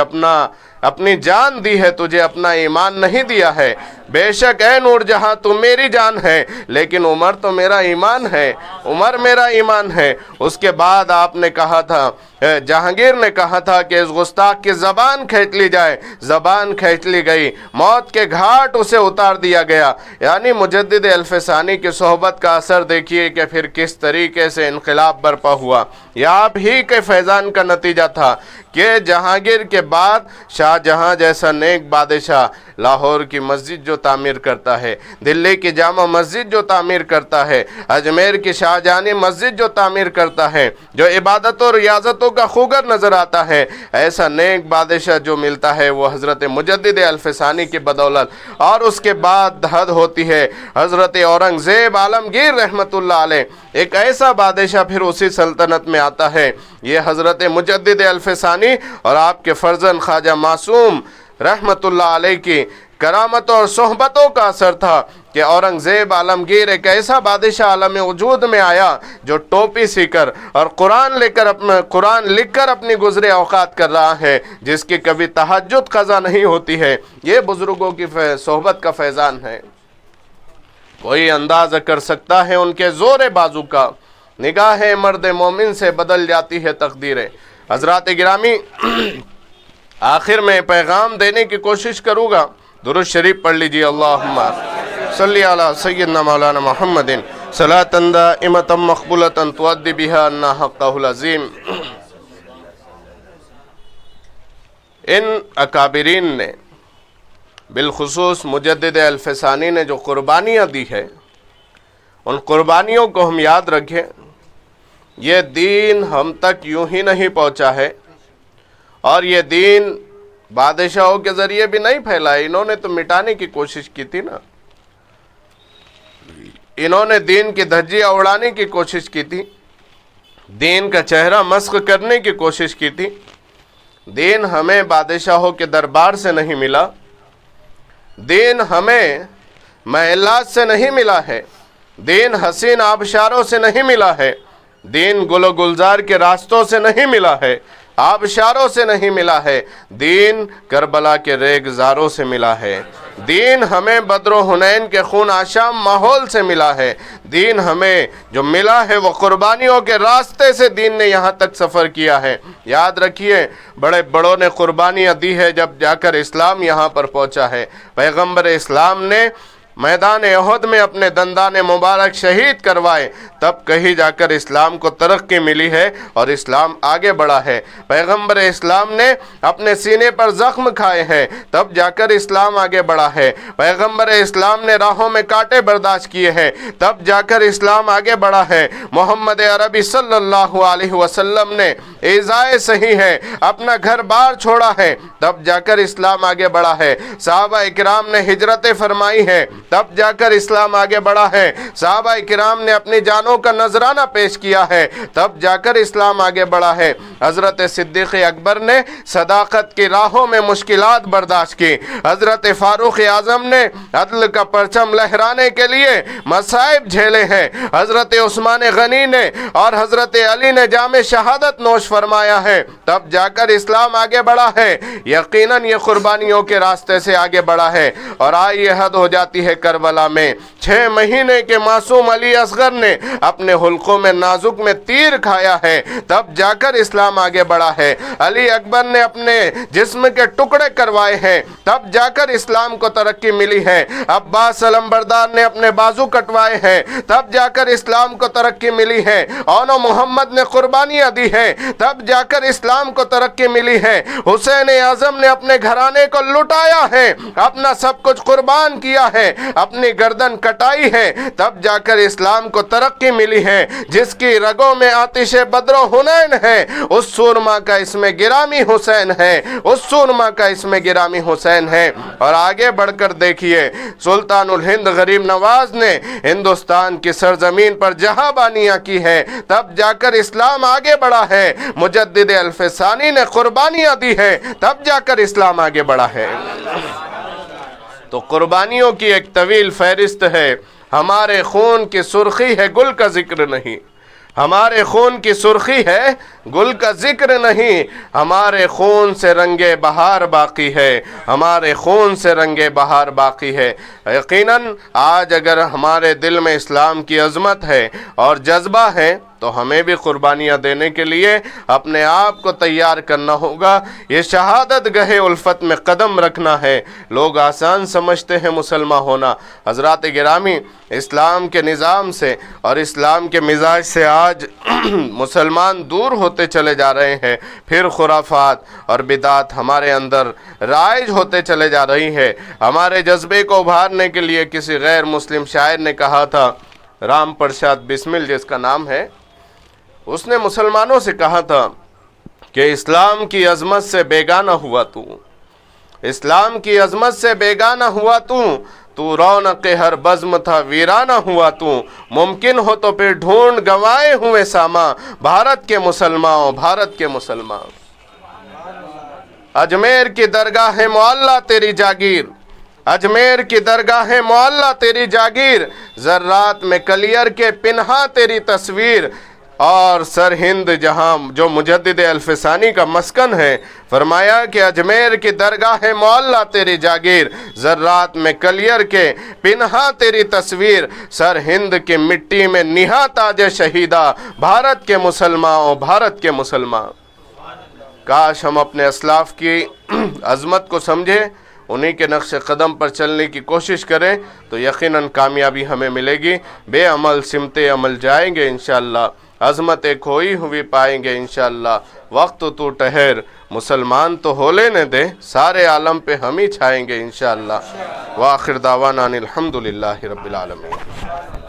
اپنی جان دی ہے، تجھے اپنا ایمان نہیں دیا ہے۔ بے شک اے نور جہاں تو میری جان ہے، لیکن عمر تو میرا ایمان ہے، عمر میرا ایمان ہے۔ اس کے بعد آپ نے کہا تھا، جہانگیر نے کہا تھا کہ اس گستاخ کی زبان کھینچ لی جائے، زبان کھینچ لی گئی، موت کے گھاٹ اسے اتار دیا گیا۔ یعنی مجدد الفسانی کی صحبت کا اثر دیکھیے کہ پھر کس طریقے سے انقلاب برپا ہوا۔ یہ آپ ہی کے فیضان کا نتیجہ تھا کہ جہانگیر کے بعد شاہ جہاں جیسا نیک بادشاہ لاہور کی مسجد جو تعمیر کرتا ہے، دلی کی جامع مسجد جو تعمیر کرتا ہے، اجمیر کی شاہجہانی مسجد جو تعمیر کرتا ہے، جو عبادت و ریاضتوں کا خوگر نظر آتا ہے، ایسا نیک بادشاہ جو ملتا ہے وہ حضرت مجدد الفسانی کی بدولت۔ اور اس کے بعد حد ہوتی ہے حضرت اورنگزیب عالمگیر رحمت اللہ علیہ، ایک ایسا بادشاہ پھر اسی سلطنت میں آتا ہے۔ یہ حضرت مجدد الفسانی اور آپ کے فرزند خواجہ معصوم رحمت اللہ علیہ کی کرامتوں اور صحبتوں کا اثر تھا کہ اورنگزیب عالمگیر ایک ایسا بادشاہ عالم وجود میں آیا جو ٹوپی سی کر اور قرآن لکھ کر اپنی گزرے اوقات کر رہا ہے، جس کی کبھی تہجد قضا نہیں ہوتی ہے۔ یہ بزرگوں کی صحبت کا فیضان ہے۔ کوئی اندازہ کر سکتا ہے ان کے زور بازو کا، نگاہ مرد مومن سے بدل جاتی ہے تقدیریں۔ حضرات گرامی، آخر میں پیغام دینے کی کوشش کروں گا، درود شریف پڑھ لیجیے، اللہم صلی علی سیدنا مولانا محمد صلاۃ دائمۃ مقبولۃ تؤدی بہا عنا حقہ العظیم۔ ان اکابرین نے، بالخصوص مجدد الفسانی نے جو قربانیاں دی ہے، ان قربانیوں کو ہم یاد رکھیں۔ یہ دین ہم تک یوں ہی نہیں پہنچا ہے، اور یہ دین بادشاہوں کے ذریعے بھی نہیں پھیلا ہے۔ انہوں نے تو مٹانے کی کوشش کی تھی نا، انہوں نے دین کی دھجیاں اڑانے کی کوشش کی تھی، دین کا چہرہ مسخ کرنے کی کوشش کی تھی۔ دین ہمیں بادشاہوں کے دربار سے نہیں ملا، دین ہمیں محلات سے نہیں ملا ہے، دین حسین آبشاروں سے نہیں ملا ہے، دین گل و گلزار کے راستوں سے نہیں ملا ہے، آبشاروں سے نہیں ملا ہے، دین کربلا کے ریگزاروں سے ملا ہے۔ دین ہمیں بدر و حنین کے خون آشام ماحول سے ملا ہے۔ دین ہمیں جو ملا ہے وہ قربانیوں کے راستے سے دین نے یہاں تک سفر کیا ہے۔ یاد رکھیے، بڑے بڑوں نے قربانیاں دی ہے جب جا کر اسلام یہاں پر پہنچا ہے۔ پیغمبر اسلام نے میدان احد میں اپنے دندان مبارک شہید کروائے، تب کہیں جا کر اسلام کو ترقی ملی ہے اور اسلام آگے بڑھا ہے۔ پیغمبر اسلام نے اپنے سینے پر زخم کھائے ہیں، تب جا کر اسلام آگے بڑھا ہے۔ پیغمبر اسلام نے راہوں میں کانٹے برداشت کیے ہیں، تب جا کر اسلام آگے بڑھا ہے۔ محمد عربی صلی اللہ علیہ وسلم نے ایذائے صحیح ہے اپنا گھر بار چھوڑا ہے، تب جا کر اسلام آگے بڑھا ہے۔ صحابہ اکرام نے ہجرتیں فرمائی ہیں، تب جا کر اسلام آگے بڑھا ہے۔ صحابہ اکرام نے اپنی جانوں کا نذرانہ پیش کیا ہے، تب جا کر اسلام آگے بڑھا ہے۔ حضرت صدیق اکبر نے صداقت کی راہوں میں مشکلات برداشت کی۔ حضرت فاروق اعظم نے عدل کا پرچم لہرانے کے لیے مصائب جھیلے ہیں۔ حضرت عثمان غنی نے اور حضرت علی نے جام شہادت نوش فرمایا ہے، تب جا کر اسلام آگے بڑھا ہے۔ یقیناً یہ قربانیوں کے راستے سے آگے بڑھا ہے۔ اور آئیے حد ہو جاتی ہے کربلا میں 6 مہینے کے معصوم علی اصغر نے اپنے حلقوں میں نازک میں تیر کھایا ہے، تب جا کر اسلام آگے بڑھا ہے۔ علی اکبر نے اپنے جسم کے ٹکڑے کروائے ہیں، تب جا کر اسلام کو ترقی ملی ہے۔ عباس علمبردار نے اپنے بازو کٹوائے ہیں، تب جا کر اسلام کو ترقی ملی ہے۔ اون محمد نے قربانیاں دی ہیں، تب جا کر اسلام کو ترقی ملی ہے۔ حسین اعظم نے اپنے گھرانے کو لٹایا ہے، اپنا سب کچھ قربان کیا ہے، اپنی گردن کٹائی ہے، تب جا کر اسلام کو ترقی ملی ہے۔ جس کی رگوں میں آتش بدر و حنین ہے، اس سورما کا اس میں گرامی حسین ہے، اس سورما کا اس میں گرامی حسین ہے۔ اور آگے بڑھ کر دیکھیے، سلطان الہند غریب نواز نے ہندوستان کی سرزمین پر جہاں بانیاں کی ہے، تب جا کر اسلام آگے بڑھا ہے۔ مجدد الفسانی نے قربانیاں دی ہے، تب جا کر اسلام آگے بڑھا ہے۔ تو قربانیوں کی ایک طویل فہرست ہے۔ ہمارے خون کی سرخی ہے، گل کا ذکر نہیں۔ ہمارے خون کی سرخی ہے، گل کا ذکر نہیں۔ ہمارے خون سے رنگ بہار باقی ہے، ہمارے خون سے رنگ بہار باقی ہے۔ یقیناً آج اگر ہمارے دل میں اسلام کی عظمت ہے اور جذبہ ہے تو ہمیں بھی قربانیاں دینے کے لیے اپنے آپ کو تیار کرنا ہوگا۔ یہ شہادت گہے الفت میں قدم رکھنا ہے۔ لوگ آسان سمجھتے ہیں مسلمان ہونا۔ حضرات گرامی، اسلام کے نظام سے اور اسلام کے مزاج سے آج مسلمان دور ہوتے چلے جا رہے ہیں۔ پھر خرافات اور بدعات ہمارے اندر رائج ہوتے چلے جا رہی ہے۔ ہمارے جذبے کو ابھارنے کے لیے کسی غیر مسلم شاعر نے کہا تھا، رام پرساد بسمل جس کا نام ہے، اس نے مسلمانوں سے کہا تھا کہ اسلام کی عظمت سے بیگانہ ہوا تو، اسلام کی عظمت سے بیگانہ ہوا تو رونق ہر بزم تھا ویرانہ ہوا تو، ممکن ہو تو پھر ڈھونڈ گنوائے ہوئے ساما بھارت کے مسلمانوں، بھارت کے مسلمان۔ اجمیر کی درگاہ معلیٰ تیری جاگیر، اجمیر کی درگاہ معلیٰ تیری جاگیر، ذرات میں کلیئر کے پنہا تیری تصویر، اور سر ہند جہاں جو مجدد الفسانی کا مسکن ہے، فرمایا کہ اجمیر کی درگاہ معلیٰ تیری جاگیر، ذرات میں کلیر کے پنہا تیری تصویر، سر ہند کی مٹی میں نہا تاج شہیدہ، بھارت کے مسلمان او بھارت کے مسلمان۔ کاش ہم اپنے اسلاف کی عظمت کو سمجھیں، انہی کے نقش قدم پر چلنے کی کوشش کریں تو یقیناً کامیابی ہمیں ملے گی۔ بے عمل سمت عمل جائیں گے انشاءاللہ، عظمت کھوئی ہوئی پائیں گے انشاءاللہ۔ وقت تو ٹھہر مسلمان تو ہو لینے دے، سارے عالم پہ ہم ہی چھائیں گے انشاءاللہ۔ وآخر دعوانا ان الحمدللہ رب العالمین۔